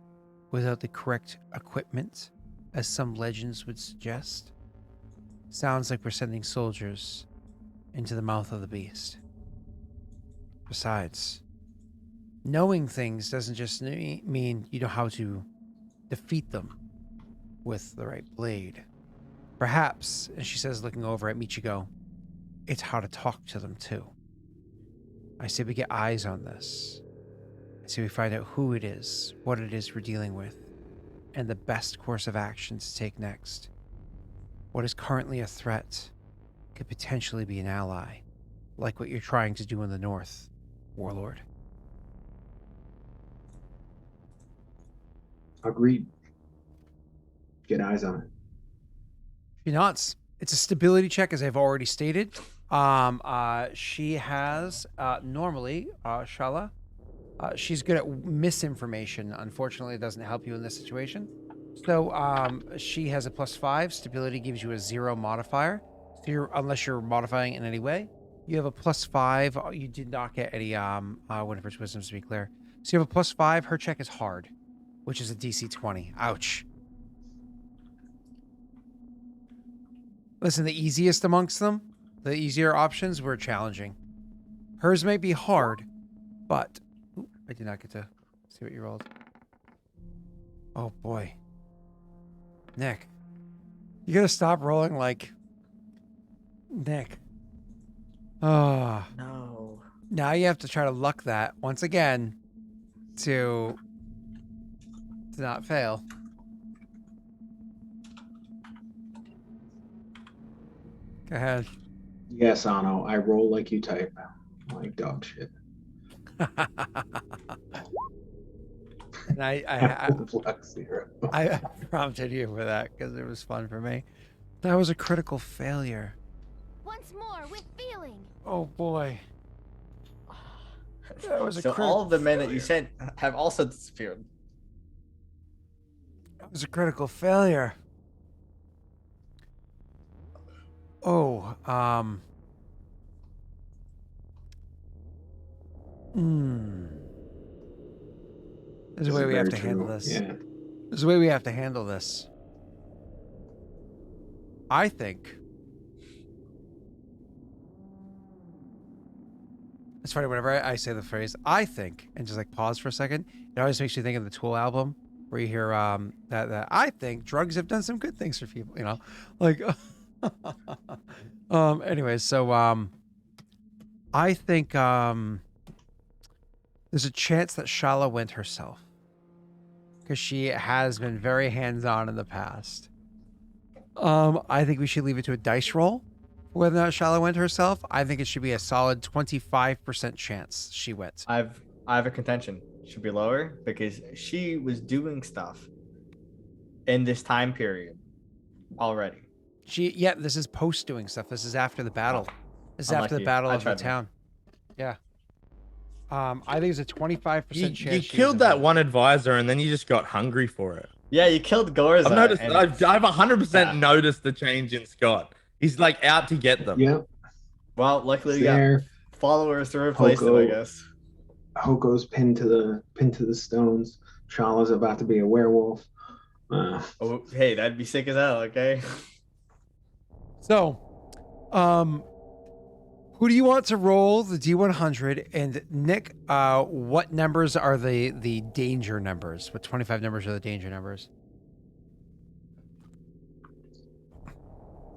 without the correct equipment, as some legends would suggest, sounds like we're sending soldiers into the mouth of the beast. Besides, knowing things doesn't just mean you know how to defeat them with the right blade. Perhaps, and she says looking over at Michigo, it's how to talk to them too. I say we get eyes on this. I say we find out who it is, what it is we're dealing with, and the best course of action to take next. What is currently a threat could potentially be an ally, like what you're trying to do in the north, Warlord.
Agreed. Get eyes on it.
She nods. It's a stability check, as I've already stated. She has normally Shala. She's good at misinformation. Unfortunately, it doesn't help you in this situation. So she has a +5. Stability gives you a 0 modifier. So unless you're modifying in any way, you have a +5. You did not get any Winifred's wisdoms, to be clear. So you have a +5. Her check is hard, which is a DC 20. Ouch. Listen, the easiest amongst them, the easier options were challenging. Hers may be hard, but ooh, I did not get to see what you rolled. Oh boy. Nick, you gotta stop rolling like Nick. Oh.
No.
Now you have to try to luck that once again to not fail. Go ahead.
Yes, Ano, I roll like you type. Like dog shit.
And I
Flex 0.
I prompted you for that because it was fun for me. That was a critical failure.
Once more with feeling.
Oh boy. That was a
So all of the men that you sent have also disappeared.
That was a critical failure. Oh, There's a way we have to handle this.
Yeah.
There's a way we have to handle this. I think. It's funny, whenever I say the phrase, I think, and just like pause for a second, it always makes you think of the Tool album where you hear that I think drugs have done some good things for people, you know? Like, anyways, so, I think, there's a chance that Shala went herself. Because she has been very hands-on in the past. I think we should leave it to a dice roll. Whether or not Shala went herself, I think it should be a solid 25% chance she went.
I have a contention. Should be lower because she was doing stuff in this time period already.
Yeah, this is post doing stuff. This is after the battle. This is after the
Unlucky.
battle
I
of the
tried that.
town. Yeah. I think there's a 25%
You
chance. she was
killed that
involved.
one advisor and then you just got hungry for it.
Yeah, you killed Gorza.
I've noticed.
and-
I've 100%
Yeah.
noticed the change in Scott. He's like out to get them.
Yep.
Well, luckily we got
There.
followers to replace them, I
Hoko.
guess.
Hoko's pinned to the stones. Shala's about to be a werewolf.
Oh, hey, that'd be sick as hell. Okay.
So, who do you want to roll the D100? And Nick, what numbers are the danger numbers? What 25 numbers are the danger numbers?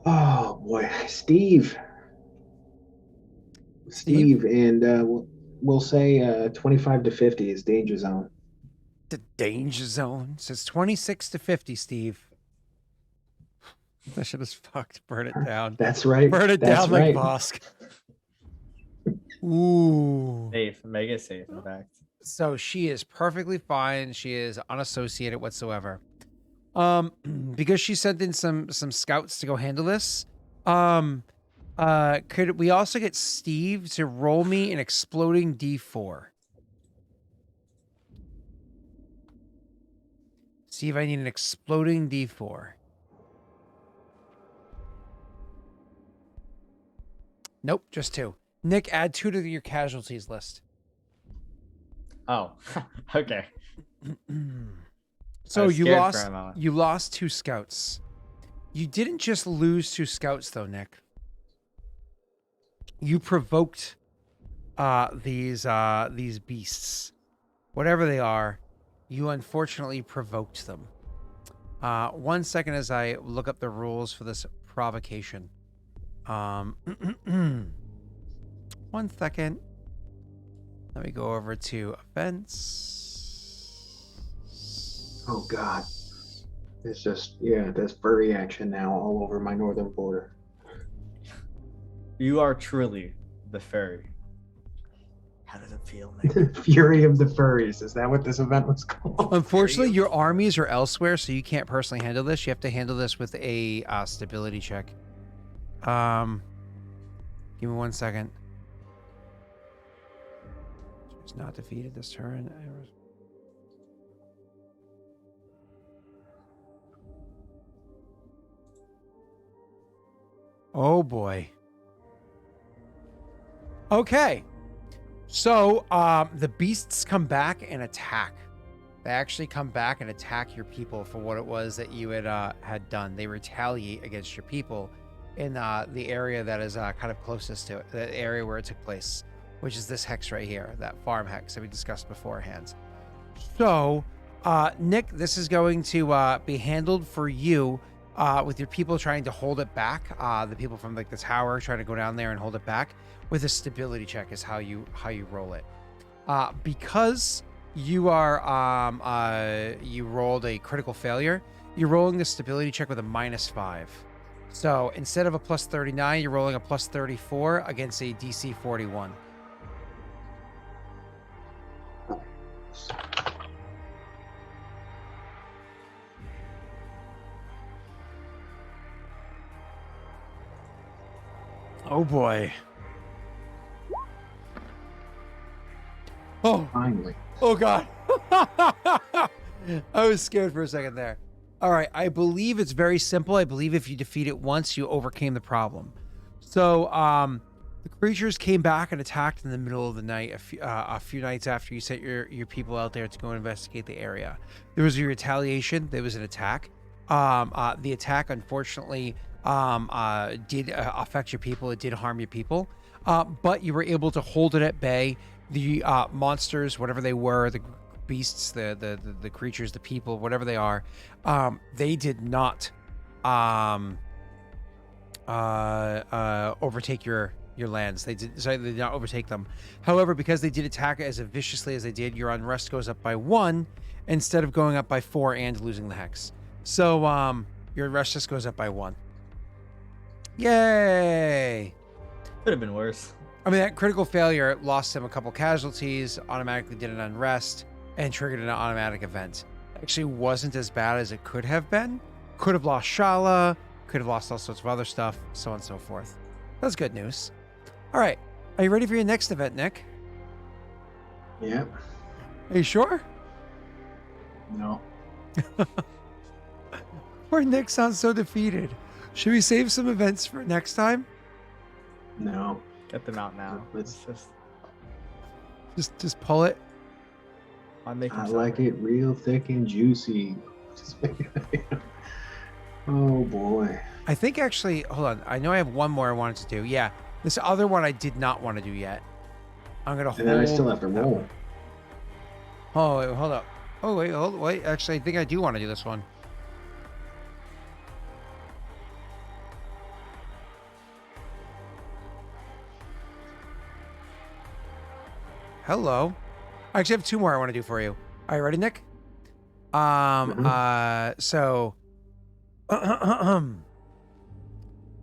Oh boy, Steve, and we'll say 25 to 50 is danger zone.
The danger zone says 26 to 50, Steve. That shit is fucked. Burn it down.
That's right.
Burn it
That's
down
right.
like Bosk. Ooh.
Safe. Mega safe, in fact.
So she is perfectly fine. She is unassociated whatsoever. Because she sent in some scouts to go handle this. Could we also get Steve to roll me an exploding D4? Steve, I need an exploding D4. Nope, just 2. Nick, add 2 to your casualties list.
Oh, okay.
So
was
you
scared for
lost
a moment.
2 scouts. You didn't just lose 2 scouts though, Nick. You provoked these beasts. Whatever they are, you unfortunately provoked them. 1 second as I look up the rules for this provocation. 1 second. Let me go over to events.
Oh God, it's just there's furry action now all over my northern border.
You are truly the fairy. How does it feel, Nick?
Fury of the furries. Is that what this event was called?
Unfortunately, your armies are elsewhere, so you can't personally handle this. You have to handle this with a stability check. Give me 1 second. It's not defeated this turn. Oh boy. Okay. So the beasts come back and attack. They actually come back and attack your people for what it was that you had done. They retaliate against your people in the area that is kind of closest to it, the area where it took place, which is this hex right here, that farm hex that we discussed beforehand. So, Nick, this is going to be handled for you with your people trying to hold it back. The people from like the tower trying to go down there and hold it back with a stability check is how you roll it. Because you are you rolled a critical failure, you're rolling the stability check with a -5. So instead of a plus 39, you're rolling a plus 34 against a DC 41. Oh boy. Oh,
Finally.
oh God. I was scared for a second there. All right, I believe it's very simple. I believe if you defeat it once, you overcame the problem. So, the creatures came back and attacked in the middle of the night a few nights after you sent your people out there to go investigate the area. There was a retaliation. There was an attack. The attack, unfortunately, did affect your people. It did harm your people, but you were able to hold it at bay. The monsters, whatever they were, the beasts, the creatures, the people, whatever they are, they did not overtake your lands. They did not overtake them. However, because they did attack as viciously as they did, your unrest goes up by 1 instead of going up by 4 and losing the hex. So your unrest just goes up by 1. Yay!
Could have been worse.
I mean, that critical failure lost him a couple casualties, automatically did an unrest, and triggered an automatic event. Actually wasn't as bad as it could have been. Could have lost Shala, could have lost all sorts of other stuff, so on and so forth. That's good news. All right, are you ready for your next event, Nick?
Yep.
Are you sure?
No.
Poor Nick sounds so defeated. Should we save some events for next time?
No.
Get them out now.
Let's-
It's
Just pull it.
I'm making.
I like it real thick and juicy. Just make it. Oh boy.
I think actually, hold on. I know I have one more I wanted to do. Yeah, this other one I did not want to do yet. I'm gonna hold.
And then I still have to
that
roll.
one. Oh wait, hold up. Oh wait. Actually, I think I do want to do this one. Hello. I actually have 2 more I want to do for you. Are you ready, Nick? So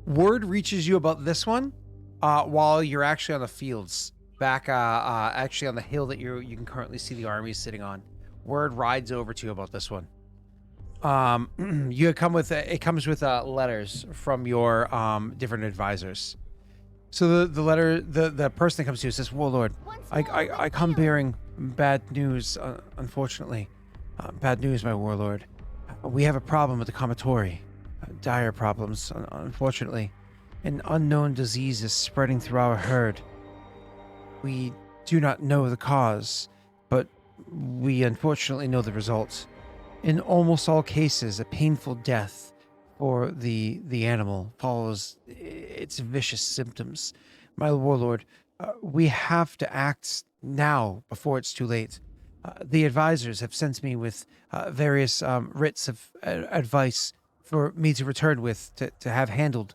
word reaches you about this one while you're actually on the fields back actually on the hill that you can currently see the army sitting on. Word rides over to you about this one. You come with it comes with letters from your different advisors. So the letter, the person that comes to you says, "Warlord,
Once more
I
with
come
feeling.
bearing bad news, unfortunately. Bad news, my warlord. We have a problem with the Commatory. Dire problems, unfortunately. An unknown disease is spreading through our herd. We do not know the cause, but we unfortunately know the results. In almost all cases, a painful death for the animal follows its vicious symptoms. My warlord, we have to act now before it's too late. The advisors have sent me with various writs of advice for me to return with to have handled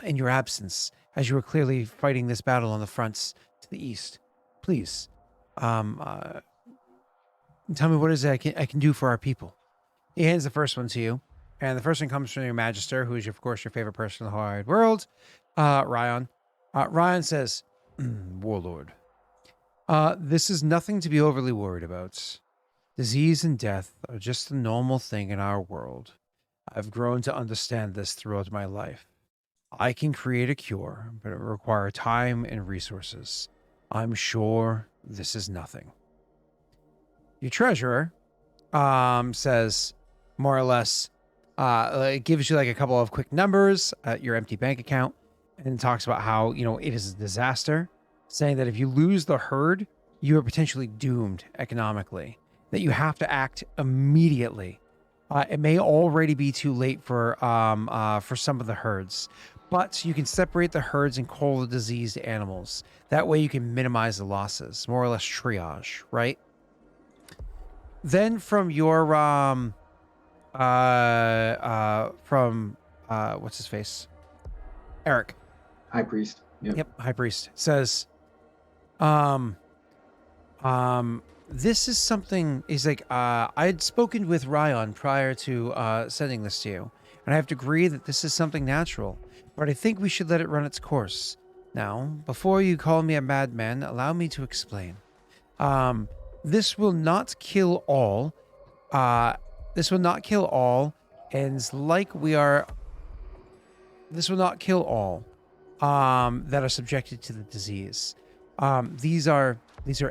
in your absence, as you are clearly fighting this battle on the fronts to the east. Please, tell me what is it I can do for our people." He hands the first one to you, and the first one comes from your Magister, who is, of course, your favorite person in the whole wide world, Ryan. Ryan says, "Warlord, this is nothing to be overly worried about. Disease and death are just a normal thing in our world. I've grown to understand this throughout my life. I can create a cure, but it will require time and resources. I'm sure this is nothing." Your treasurer says, more or less, it gives you like a couple of quick numbers at your empty bank account and talks about how, it is a disaster, saying that if you lose the herd, you are potentially doomed economically, that you have to act immediately. It may already be too late for some of the herds, but you can separate the herds and cull the diseased animals. That way you can minimize the losses, more or less triage, right? Then from your what's his face? Eric.
High priest.
Yep, High Priest says, this is something. He's like, I had spoken with Ryan prior to sending this to you, and I have to agree that this is something natural, but I think we should let it run its course. Now, before you call me a madman, allow me to explain. This will not kill all. This will not kill all, and like we are... This will not kill all that are subjected to the disease. These are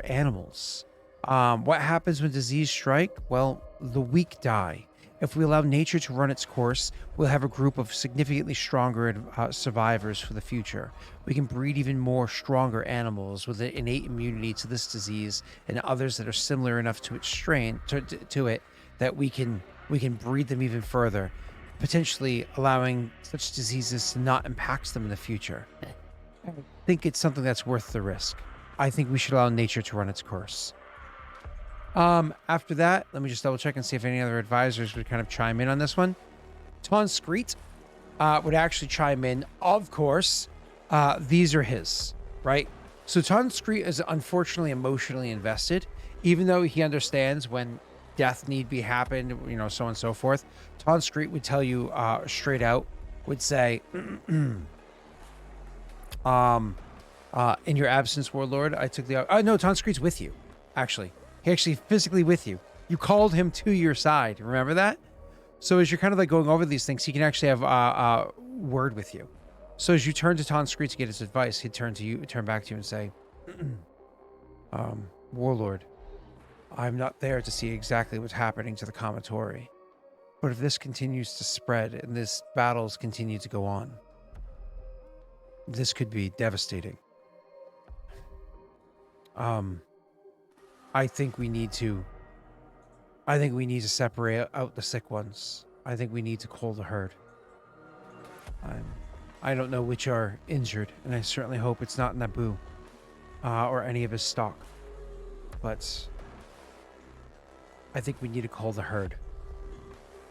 animals. What happens when disease strike? Well, the weak die. If we allow nature to run its course, we'll have a group of significantly stronger survivors for the future. We can breed even more stronger animals with an innate immunity to this disease and others that are similar enough to its strain to it that we can breed them even further, potentially allowing such diseases to not impact them in the future. I think it's something that's worth the risk. I think we should allow nature to run its course. After that, let me just double check and see if any other advisors would kind of chime in on this one. Tonscreet would actually chime in. Of course, these are his, right? So Tonscreet is unfortunately emotionally invested, even though he understands when death need be happened, so on and so forth. Tonscreet would tell you straight out, would say, in your absence, Warlord, I took the... no, Tonscreet's with you, actually. He actually physically with you. You called him to your side. Remember that? So as you're kind of like going over these things, he can actually have a word with you. So as you turn to Tonscreet to get his advice, he'd turn back to you and say, Warlord, I'm not there to see exactly what's happening to the Commatory. But if this continues to spread and this battles continue to go on, this could be devastating. I think we need to separate out the sick ones. I think we need to cull the herd. I don't know which are injured, and I certainly hope it's not Naboo or any of his stock. But I think we need to cull the herd.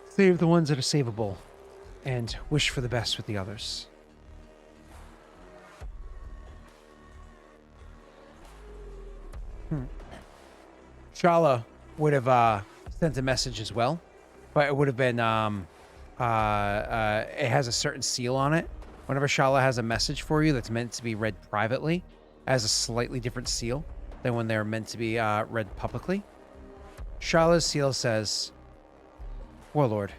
Save the ones that are savable, and wish for the best with the others. Shala would have sent a message as well, but it would have been it has a certain seal on it. Whenever Shala has a message for you that's meant to be read privately, it has a slightly different seal than when they're meant to be read publicly. Shala's seal says, Warlord,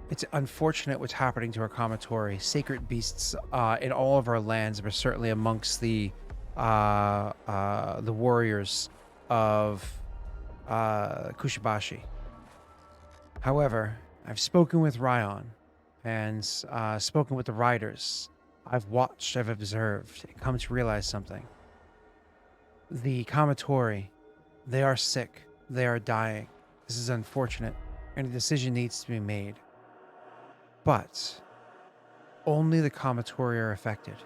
it's unfortunate what's happening to our Commatory. Sacred beasts in all of our lands, but certainly amongst the warriors of Kushibashi. However, I've spoken with Ryan and spoken with the riders. I've watched, I've observed, and come to realize something. The Commatory, they are sick, they are dying. This is unfortunate, and a decision needs to be made. But only the Commatory are affected.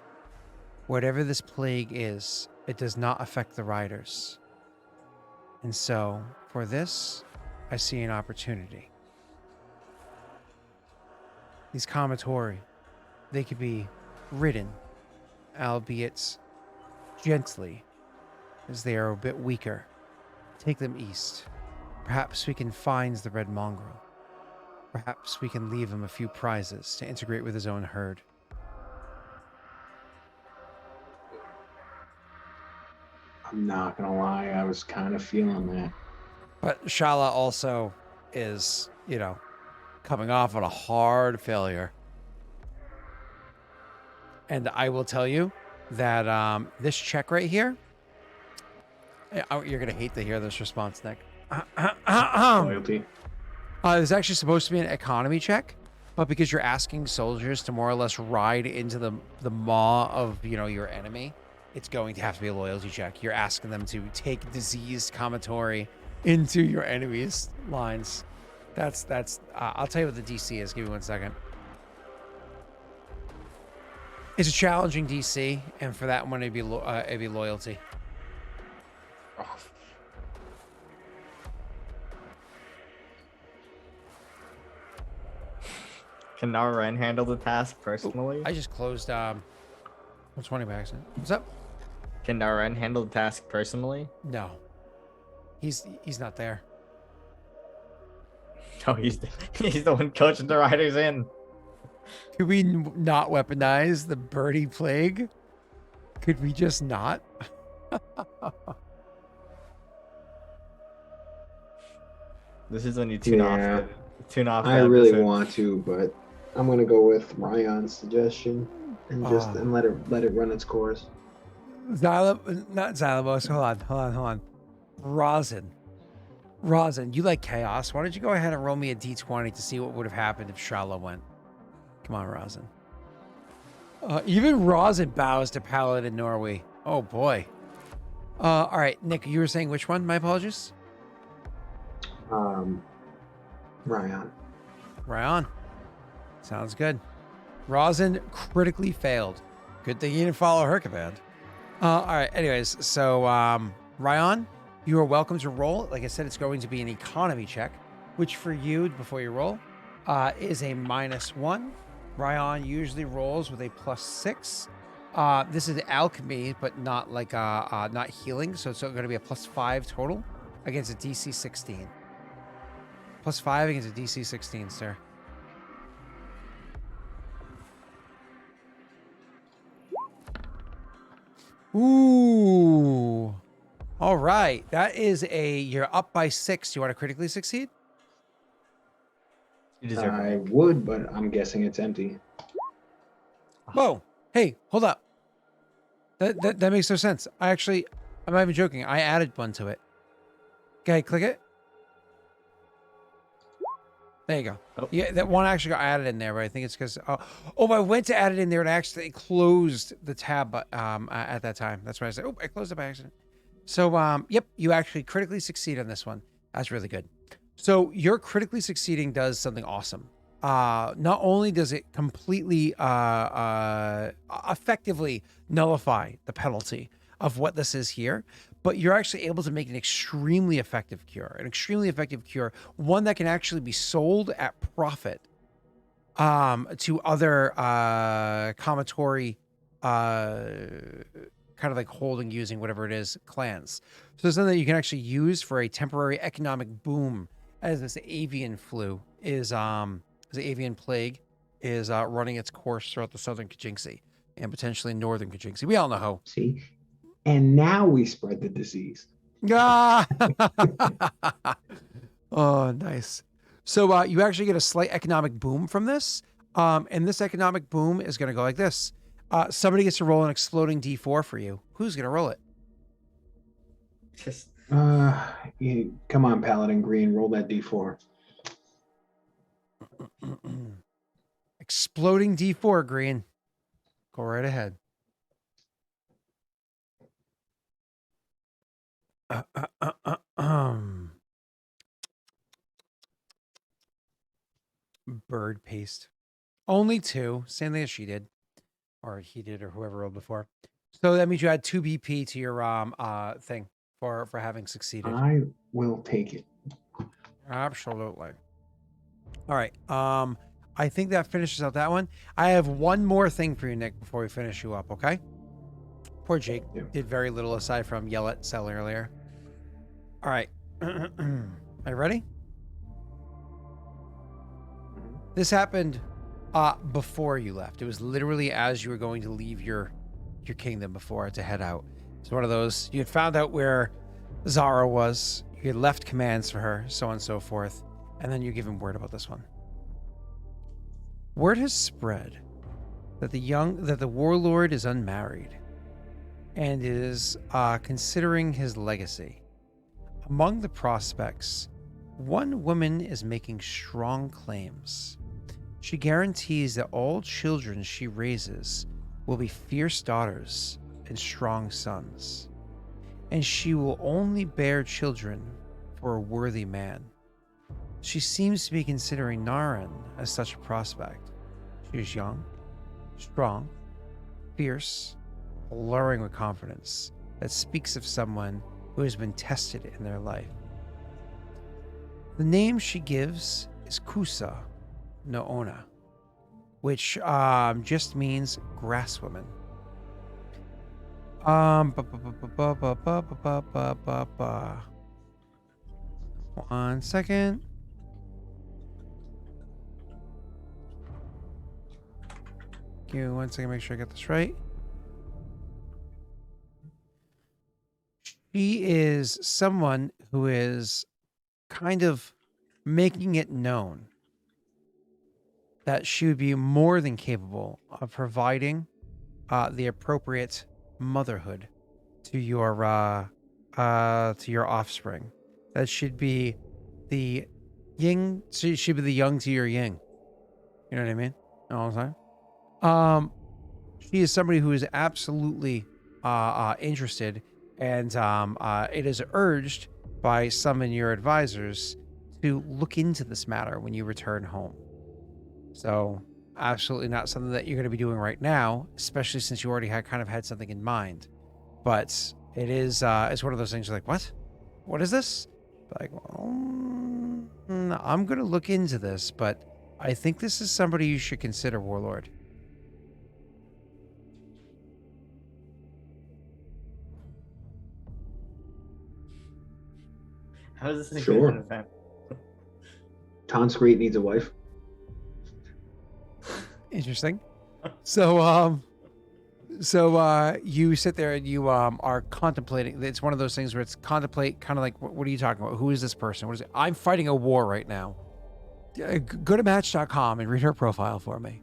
Whatever this plague is, it does not affect the riders. And so, for this, I see an opportunity. These Commatory, they could be ridden, albeit gently, as they are a bit weaker. Take them east. Perhaps we can find the red mongrel. Perhaps we can leave him a few prizes to integrate with his own herd.
I'm not gonna lie, I was kind of feeling that.
But Shala also is, coming off on a hard failure. And I will tell you that this check right here, you're going to hate to hear this response, Nick.
Loyalty.
It's actually supposed to be an economy check, but because you're asking soldiers to more or less ride into the maw of, your enemy, it's going to have to be a loyalty check. You're asking them to take diseased Commatory into your enemy's lines. That's I'll tell you what the DC is. Give me 1 second. It's a challenging DC, and for that one, it'd be loyalty.
Oh. Can Narayan handle the task personally?
I just closed 20 by accident. What's up?
Can Narayan handle the task personally?
No. He's not there.
No, he's the one coaching the riders in.
Could we not weaponize the birdie plague? Could we just not?
This is when you tune
Yeah.
off. Tune off.
I
the
really
episode.
want to, but I'm gonna go with Ryan's suggestion and just
Ah.
and let it run its course.
Not Xylamos. Hold on. Rosin, you like chaos. Why don't you go ahead and roll me a d20 to see what would have happened if Shala went? Come on, Rosin. Even Rosin bows to Paladin Norway. Oh, boy. All right, Nick, you were saying which one? My apologies.
Ryan.
Ryan. Sounds good. Rosin critically failed. Good thing you didn't follow her command. All right, anyways, so Ryan, you are welcome to roll. Like I said, it's going to be an economy check, which for you, before you roll, is a -1. Ryan usually rolls with a +6. This is alchemy, but not like not healing, so it's going to be a +5 total against a DC 16. +5 against a DC 16, sir. Ooh. All right. That is you're up by 6. Do you want to critically succeed?
You deserve
I
it.
would, but I'm guessing it's empty.
Whoa. Hey, hold up. That makes no sense. I'm not even joking. I added one to it. Okay, click it. There you go.
Oh.
Yeah, that one actually got added in there, but I think it's because I went to add it in there and actually closed the tab at that time. That's why I said, I closed it by accident. So yep, you actually critically succeed on this one. That's really good. So your critically succeeding does something awesome. Not only does it completely effectively nullify the penalty of what this is here, but you're actually able to make an extremely effective cure, one that can actually be sold at profit to other commatory kind of like holding, using, whatever it is, clans. So it's something that you can actually use for a temporary economic boom as this avian flu is the avian plague is running its course throughout the southern Kajinxi and potentially northern Kajinxi. We all know how.
See? And now we spread the disease.
Ah! Oh, nice. So you actually get a slight economic boom from this. And this economic boom is going to go like this. Somebody gets to roll an exploding D4 for you. Who's going to roll it?
Just
Come on, Paladin Green, roll that D4.
Exploding D4, Green. Go right ahead. Bird paste. Only 2. Same thing as she did. Or he did, or whoever rolled before. So that means you add 2 BP to your thing for having succeeded.
I will take it.
Absolutely. All right. I think that finishes out that one. I have one more thing for you, Nick, before we finish you up, okay? Poor Jake
Yeah.
did very little aside from yell at Cell earlier. All right. Are you ready? This happened before you left. It was literally as you were going to leave your kingdom before to head out. It's one of those, you had found out where Zara was, you had left commands for her, so on and so forth, and then you're given word about this one. Word has spread that the warlord is unmarried and is considering his legacy. Among the prospects, one woman is making strong claims. She guarantees that all children she raises will be fierce daughters and strong sons, and she will only bear children for a worthy man. She seems to be considering Naren as such a prospect. She is young, strong, fierce, alluring with confidence that speaks of someone who has been tested in their life. The name she gives is Kusa Noona, which just means grass woman. One second. Give me 1 second, make sure I get this right. She is someone who is kind of making it known that she would be more than capable of providing the appropriate motherhood to your offspring. That should be the yin. She should be the yang to your yin. You know what I mean? All the time. She is somebody who is absolutely interested, and it is urged by some in your advisors to look into this matter when you return home. So, absolutely not something that you're going to be doing right now, especially since you already had something in mind. But it is it's one of those things you're like, what? What is this? Like, well, I'm going to look into this, but I think this is somebody you should consider, Warlord.
How does this
Sure.
an event?
Tonscrete needs a wife.
Interesting. So you sit there and you are contemplating. It's one of those things where it's contemplate, kind of like, what are you talking about? Who is this person? What is it? I'm fighting a war right now. Go to Match.com and read her profile for me,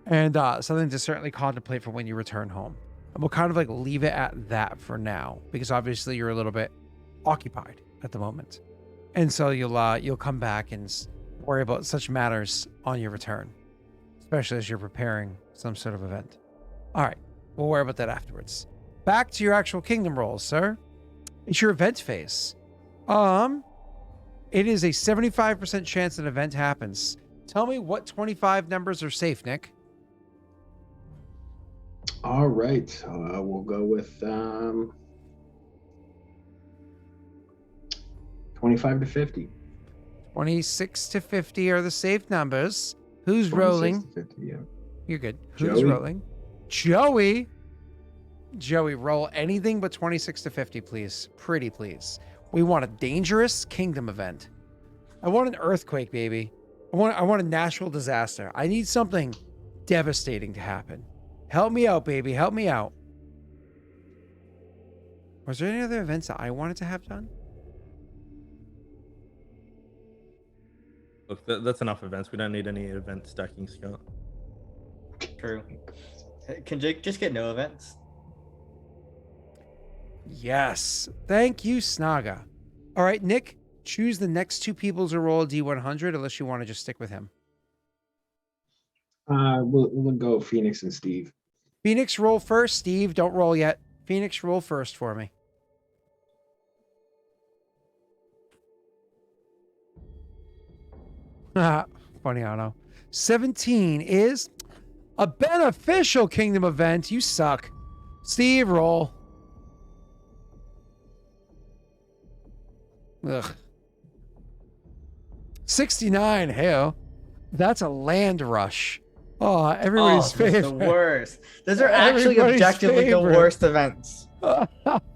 and something to certainly contemplate for when you return home. And we'll kind of like leave it at that for now, because obviously you're a little bit occupied at the moment, and so you'll come back and worry about such matters on your return, especially as you're preparing some sort of event. All right, we'll worry about that afterwards. Back to your actual kingdom rolls, sir. It's your event phase. It is a 75% chance an event happens. Tell me what 25 numbers are safe, Nick.
All right, we'll go with 25 to 50.
26 to 50 are the safe numbers. Who's
26
rolling?
to 50, yeah.
You're good. Who's
Joey.
rolling? Joey. Joey, roll anything but 26 to 50, please. Pretty please. We want a dangerous kingdom event. I want an earthquake, baby. I want a natural disaster. I need something devastating to happen. Help me out, baby. Help me out. Was there any other events that I wanted to have done?
Look, that's enough events. We don't need any event stacking, Scott.
True. Can Jake just get no events?
Yes. Thank you, Snaga. All right, Nick, choose the next two people to roll a D100 unless you want to just stick with him.
We'll go Phoenix and Steve.
Phoenix, roll first. Steve, don't roll yet. Phoenix, roll first for me. Funny, I don't know. 17 is a beneficial kingdom event. You suck. Steve, roll. Ugh. 69, hell. That's a land rush. Oh, everybody's favorite.
The worst. Those are actually
Everybody's
objectively
favorite.
the worst events.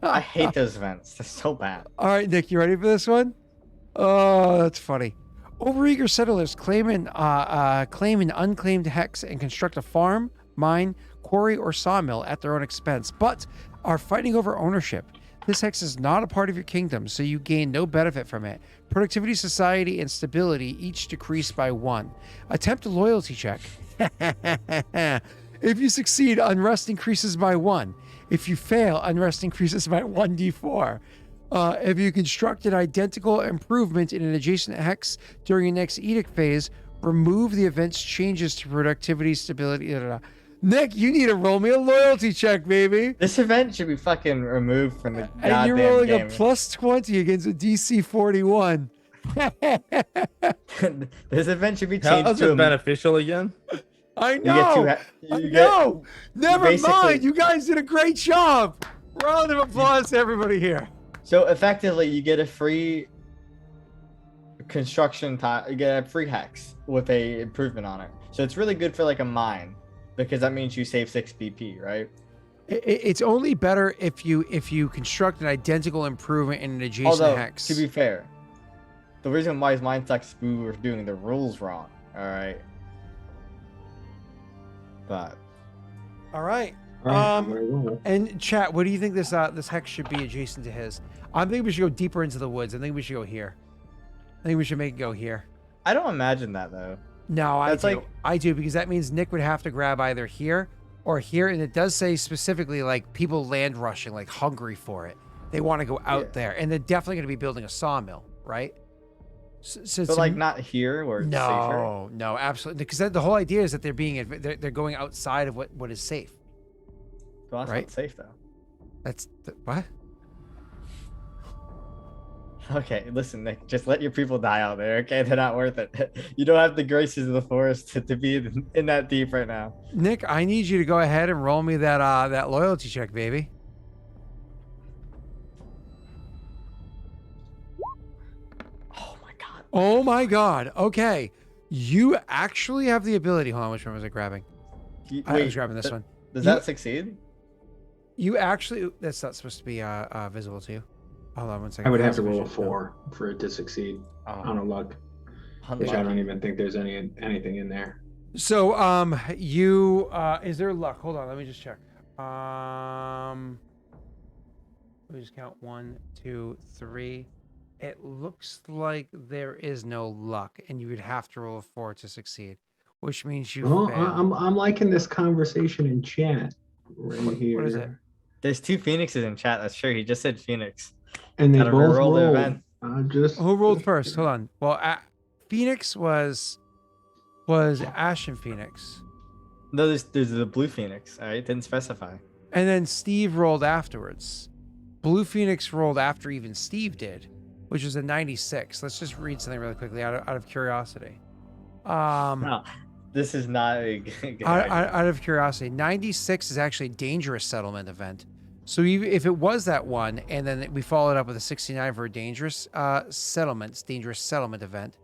I hate those events. They're so bad.
All right, Nick, you ready for this one? Oh, that's funny. Overeager settlers claim an unclaimed hex and construct a farm, mine, quarry, or sawmill at their own expense, but are fighting over ownership. This hex is not a part of your kingdom, so you gain no benefit from it. Productivity, society, and stability each decrease by 1. Attempt a loyalty check. If you succeed, unrest increases by 1. If you fail, unrest increases by 1d4. If you construct an identical improvement in an adjacent hex during your next edict phase, remove the event's changes to productivity, stability, Nick, you need to roll me a loyalty check, baby.
This event should be fucking removed from the goddamn game.
And you're rolling a plus 20 against a DC 41.
This event should be
How
changed
is
to
it beneficial again?
I know. No, never
basically-
mind. You guys did a great job. Round of applause to everybody here.
So effectively, you get a free construction time. You get a free hex with a improvement on it. So it's really good for like a mine, because that means you save 6 BP, right?
It's only better if you construct an identical improvement in an adjacent
Although,
hex.
to be fair, the reason why mine sucks is we were doing the rules wrong. All right, but
All right.
All right, I'm gonna roll.
And chat, what do you think this hex should be adjacent to his? I'm thinking we should go deeper into the woods. I think we should go here. I think we should make it go here.
I don't imagine that though.
No,
That's
I do.
like-
I do, because that means Nick would have to grab either here or here, and it does say specifically like people land rushing, like hungry for it. They want to go out there, and they're definitely going to be building a sawmill, right? So
But like not here where it's safer.
no, absolutely, because the whole idea is that they're going outside of what is safe.
Well, that's
Right.
not safe though.
What?
Okay, listen, Nick, just let your people die out there, okay? They're not worth it. You don't have the graces of the forest to be in that deep right now.
Nick, I need you to go ahead and roll me that loyalty check, baby.
Oh my god.
Oh my God. Okay, you actually have the ability. Hold on, which one was I grabbing? I was grabbing this one.
Does
You-
that succeed?
You actually, that's not supposed to be visible to you. Hold on one second.
I would have to roll a
No.
4 for it to succeed on a luck, which I
Unlucky.
don't even think there's anything in there.
So, you, is there luck? Hold on, let me just check. Let me just count 1, 2, 3. It looks like there is no luck, and you would have to roll a 4 to succeed, which means you
Well,
fail.
I'm liking this conversation in chat right here.
what is it?
There's 2 phoenixes in chat, that's true. He just said phoenix.
And they
Gotta
both
reroll the
rolled.
event.
Who rolled first? Hold on. Well, Phoenix was Ashen Phoenix,
No, there's the blue phoenix, alright? Didn't specify.
and then Steve rolled afterwards. Blue Phoenix rolled after even Steve did, which was a 96. Let's just read something really quickly out of curiosity.
No, this is not a good
Out,
idea.
out of curiosity, 96 is actually a dangerous settlement event. So if it was that one, and then we followed up with a 69 for a dangerous settlement event,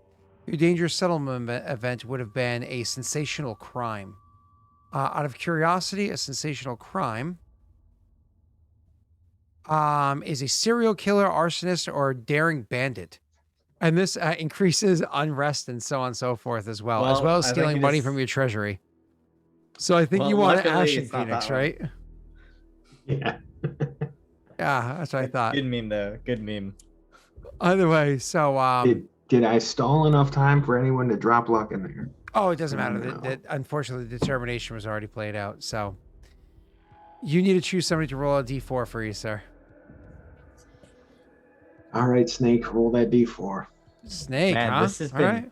your dangerous settlement event would have been a sensational crime. Out of curiosity, a sensational crime is a serial killer, arsonist, or daring bandit. And this increases unrest and so on and so forth as well as
Well, I think
stealing
it
money
is-
from your treasury. So I think
Well,
you want an
luckily
Ashen
it's not
Phoenix,
that one.
right?
Yeah.
Yeah, that's what I thought.
Good meme though. Good meme.
Either way, so
Did I stall enough time for anyone to drop luck in there?
oh, it doesn't matter.
No.
That unfortunately the determination was already played out. So you need to choose somebody to roll a d4 for you, sir.
All right, Snake, roll that D4.
Snake,
Man,
huh?
this has
All
been
right.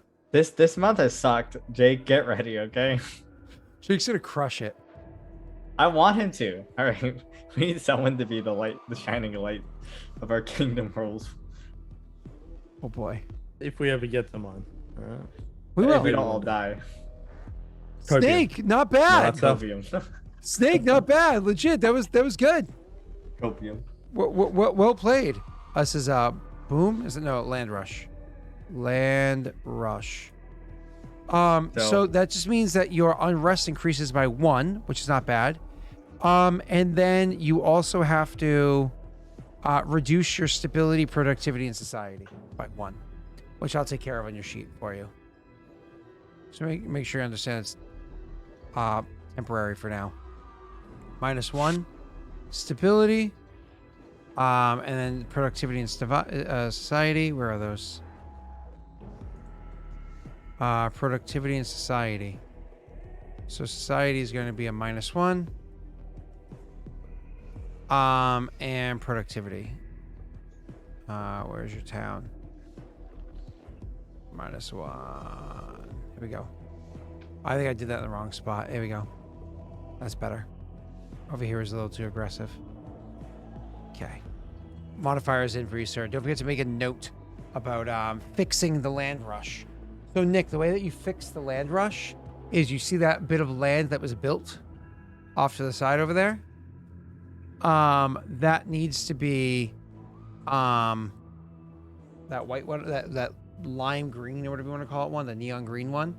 this month has sucked. Jake, get ready, okay?
Jake's gonna crush it.
I want him to. All right, we need someone to be the light, the shining light of our kingdom rules.
Oh boy.
If we ever get them on. Alright.
We
If
will.
we don't all die.
Copium.
Snake, not bad.
That's tough.
Copium.
Snake, not bad. Legit. That was good.
Copium.
Well played. Us is boom. Is it no land rush? Land rush. So that just means that your unrest increases by 1, which is not bad. And then you also have to reduce your stability, productivity, and society by 1, which I'll take care of on your sheet for you. So make sure you understand it's temporary for now. -1 stability, and then productivity and society. Where are those? Productivity and society. So society is going to be a -1. And productivity. Where's your town? -1. Here we go. I think I did that in the wrong spot. Here we go. That's better. Over here is a little too aggressive. Okay. Modifiers in for you, sir. Don't forget to make a note about fixing the land rush. So, Nick, the way that you fix the land rush is you see that bit of land that was built off to the side over there? That needs to be that white one, that lime green or whatever you want to call it one, the neon green one.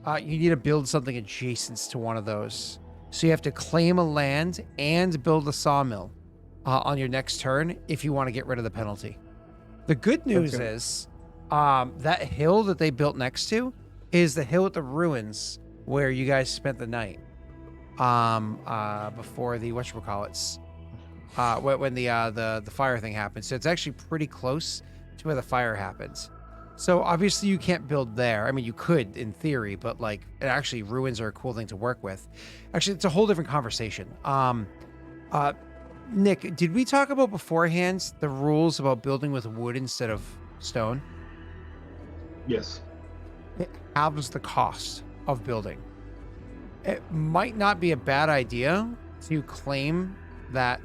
You need to build something adjacent to one of those. So you have to claim a land and build a sawmill on your next turn if you want to get rid of the penalty. The good news is that hill that they built next to is the hill at the ruins where you guys spent the night. before the whatchamacallits, when the fire thing happened. So it's actually pretty close to where the fire happens. So obviously you can't build there. I mean, you could in theory, but like it actually ruins are a cool thing to work with. Actually, it's a whole different conversation. Nick, did we talk about beforehand the rules about building with wood instead of stone?
Yes.
It halves the cost of building. It might not be a bad idea to claim that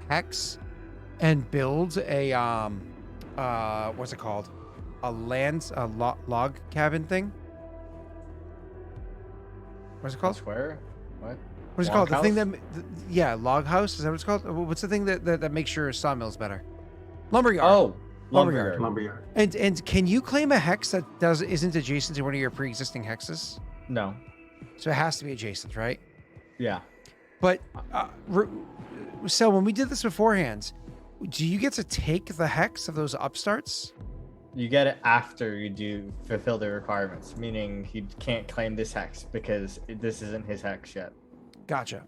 hex and build a what's it called? A log cabin thing. What's it called?
Square? What?
What's it
Log
called? The thing
house?
that yeah, log house. Is that what it's called? What's the thing that makes your sawmills better? Lumberyard.
Oh,
Lumberyard.
lumberyard.
Lumberyard.
And can you claim a hex that isn't adjacent to one of your pre-existing hexes?
No.
So it has to be adjacent, right?
Yeah.
But so when we did this beforehand, do you get to take the hex of those upstarts?
You get it after you do fulfill the requirements, meaning he can't claim this hex because this isn't his hex yet.
Gotcha.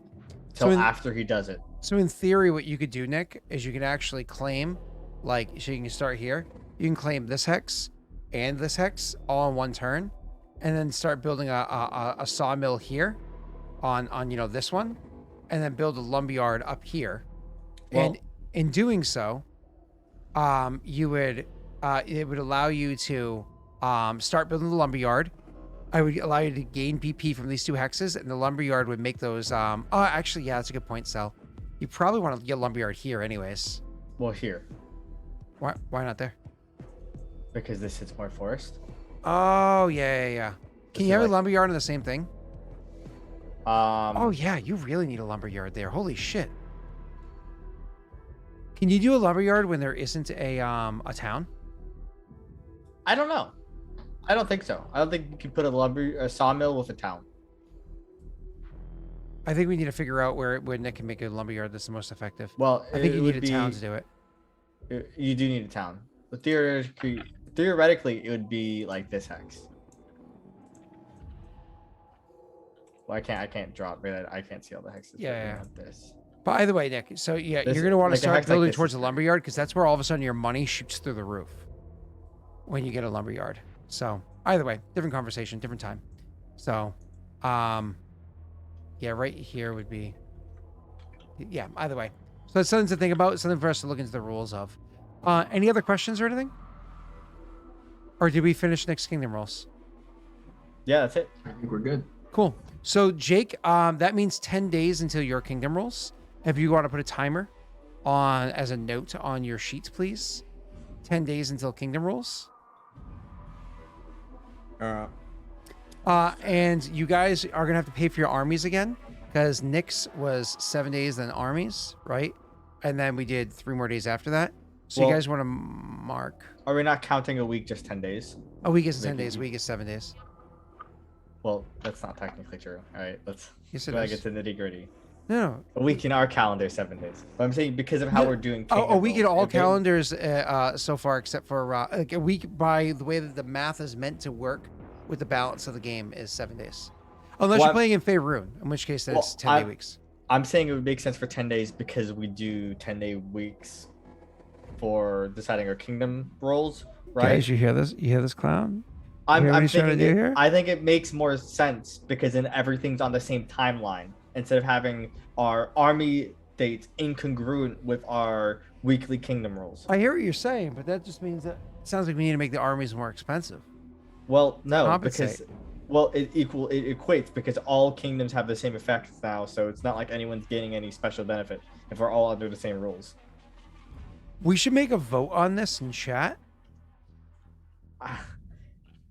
Till
So
after he does it.
So in theory, what you could do, Nick, is you can actually claim, like, so you can start here. You can claim this hex and this hex all in one turn, and then start building a sawmill here on this one, and then build a lumberyard up here.
Well,
and in doing so, you would it would allow you to start building the lumberyard. I would allow you to gain BP from these two hexes, and the lumberyard would make those. Oh, actually, yeah, that's a good point, Sel. You probably want to get lumberyard here, anyways.
well, here,
Why not there?
because this hits more forest.
Oh, yeah. Can
Is
you
it
have a
like-
lumberyard on the same thing? Oh,
Oh,
yeah, you really need a lumberyard there. Holy shit. Can you do a lumberyard when there isn't a town?
I don't know. I don't think so. I don't think you can put a sawmill with a town.
I think we need to figure out where Nick can make a lumberyard that's the most effective.
Well,
I think
it
you need
would
a town
be-
to do it.
You do need a town. But theoretically, it would be like this hex. Well, I can't draw it, but I can't see all the hexes. but
Yeah,
we
yeah.
have this.
But either way, Nick, so yeah,
This-
you're going to want to
like a
start
hex like
building
this
towards
is
the
good.
lumberyard because that's where all of a sudden your money shoots through the roof when you get a lumberyard. So either way, different conversation, different time. So, yeah, right here would be, yeah, either way. So that's something to think about, something for us to look into the rules of. Any other questions or anything? Or did we finish Nick's Kingdom rules?
Yeah, that's it.
I think we're good.
Cool. So Jake, that means 10 days until your kingdom rolls. If you want to put a timer on as a note on your sheet, please. 10 days until kingdom rolls.
All right.
And you guys are gonna have to pay for your armies again because Nick's was 7 days, then armies, right? And then we did 3 more days after that. So you
Well-
guys want to mark
Are we not counting a week, just 10 days?
a week is 10
Making-
days, a week is 7 days.
Well, that's not technically true. All right, let's
Yes, it
gotta
is.
get to the nitty gritty.
No,
A week in our calendar is 7 days. But I'm saying because of how
No.
we're doing.
Oh, a
kingdom
week in
rolls,
all
if they-
calendars so far, except for like a week by the way that the math is meant to work with the balance of the game is 7 days. Unless
Well,
you're
I'm-
playing in Faerun, in which case then
Well,
it's 10-day
I'm-
weeks.
I'm saying it would make sense for 10 days because we do 10-day weeks for deciding our kingdom roles, right?
Guys, you hear this? You hear this clown?
I'm
hear what he's trying to
thinking
do here?
I think it makes more sense because then everything's on the same timeline instead of having our army dates incongruent with our weekly kingdom rolls.
I hear what you're saying, but that just means that it sounds like we need to make the armies more expensive.
Well, no,
Compensate.
because it equates because all kingdoms have the same effects now, so it's not like anyone's gaining any special benefit if we're all under the same rules.
We should make a vote on this in chat.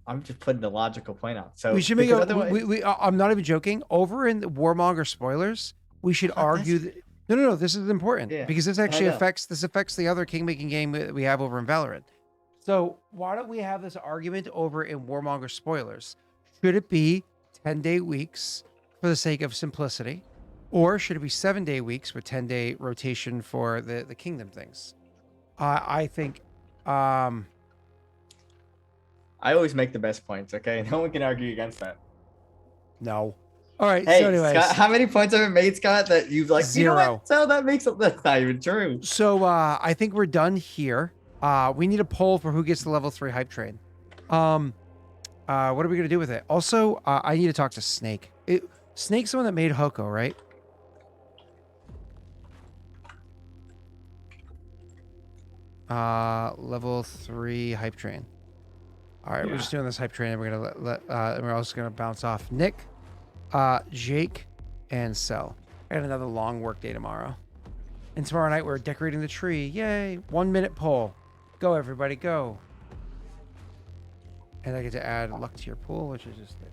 I'm just putting the logical point out. So
We should make
because
a.
otherwise-
I'm not even joking. Over in the Warmonger spoilers, we should argue. No. This is important
Yeah,
because this actually
I know.
affects the other king making game that we have over in Valorant. So why don't we have this argument over in Warmonger spoilers? Should it be 10-day weeks for the sake of simplicity, or should it be 7-day weeks with 10-day rotation for the kingdom things? I think.
I always make the best points. Okay, no one can argue against that.
No. All right.
Hey,
so anyways,
Scott, how many points have it made, Scott? That you've like You know
0.
what? So that makes it. That's not even true.
so I think we're done here. We need a poll for who gets the level 3 hype train. What are we gonna do with it? Also, I need to talk to Snake. Snake's the one that made Hoko, right? Level 3 hype train. All right, we're
Yeah.
just doing this hype train, and we're gonna and we're also gonna bounce off Nick, Jake, and Cell. I got another long work day tomorrow. And tomorrow night we're decorating the tree. Yay! 1 minute poll. Go everybody, go. And I get to add luck to your pool, which is just it.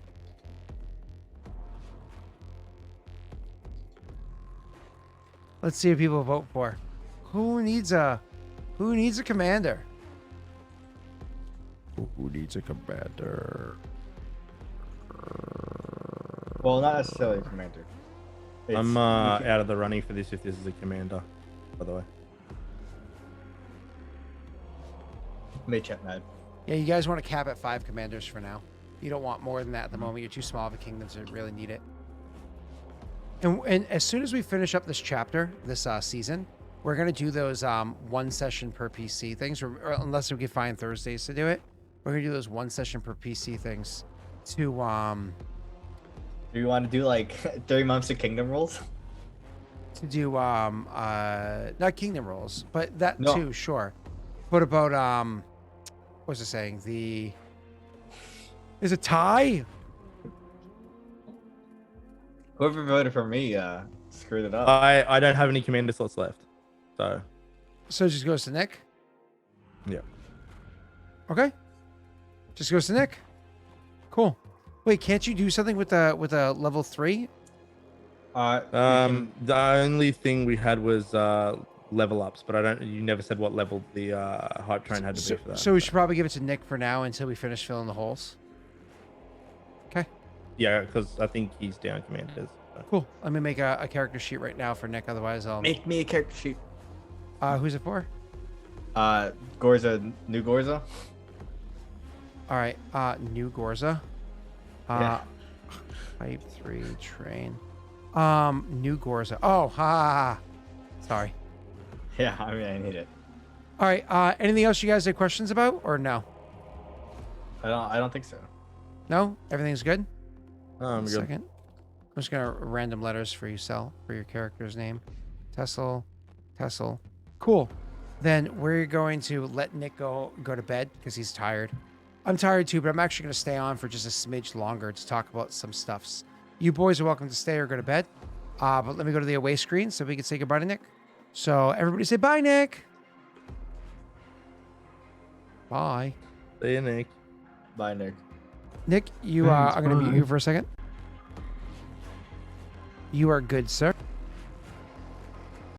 Let's see what people vote for. Who needs a commander? Who needs a commander?
Well, not necessarily a commander.
I'm out of the running for this if this is a commander, by the way.
Made chat mad.
Yeah, you guys want to cap at 5 commanders for now. You don't want more than that at the moment. You're too small of a kingdom to really need it. And as soon as we finish up this chapter, this season, we're gonna do those 1 session per PC things, or unless we can find Thursdays to do it. We're gonna do those 1 session per PC things to
Do you want to do like 3 months of kingdom rules?
do not kingdom rules, but that
No.
too, sure. What about what's it saying? Is a tie?
Whoever voted for me screwed it up.
I don't have any commander slots left, so
So it just goes to Nick?
yeah.
Okay. Just goes to Nick. Cool. Wait, can't you do something with a level 3?
The only thing we had was level ups, but I don't. You never said what level the hype train had to be for that.
So we should probably give it to Nick for now until we finish filling the holes. Okay.
Yeah, because I think he's down commanders. So.
Cool. Let me make a character sheet right now for Nick. Otherwise, I'll.
Make me a character sheet.
Who's it for?
Gorza, new Gorza.
All right. New Gorza.
Yeah.
Hype 3 train. New Gorza. Oh, ha. Sorry.
Yeah, I mean I need it.
All right. Anything else you guys had questions about, or no?
I don't think so.
No. Everything's good.
Good.
Second. I'm just gonna random letters for you, Cell, for your character's name. Tessel. Cool. Then we're going to let Nick go to bed because he's tired. I'm tired too, but I'm actually gonna stay on for just a smidge longer to talk about some stuffs. You boys are welcome to stay or go to bed. But let me go to the away screen so we can say goodbye to Nick. So everybody say bye, Nick. Bye.
See you, Nick.
Bye, Nick.
Nick, you
Thanks,
I'm gonna mute
bye.
you for a second. You are good, sir.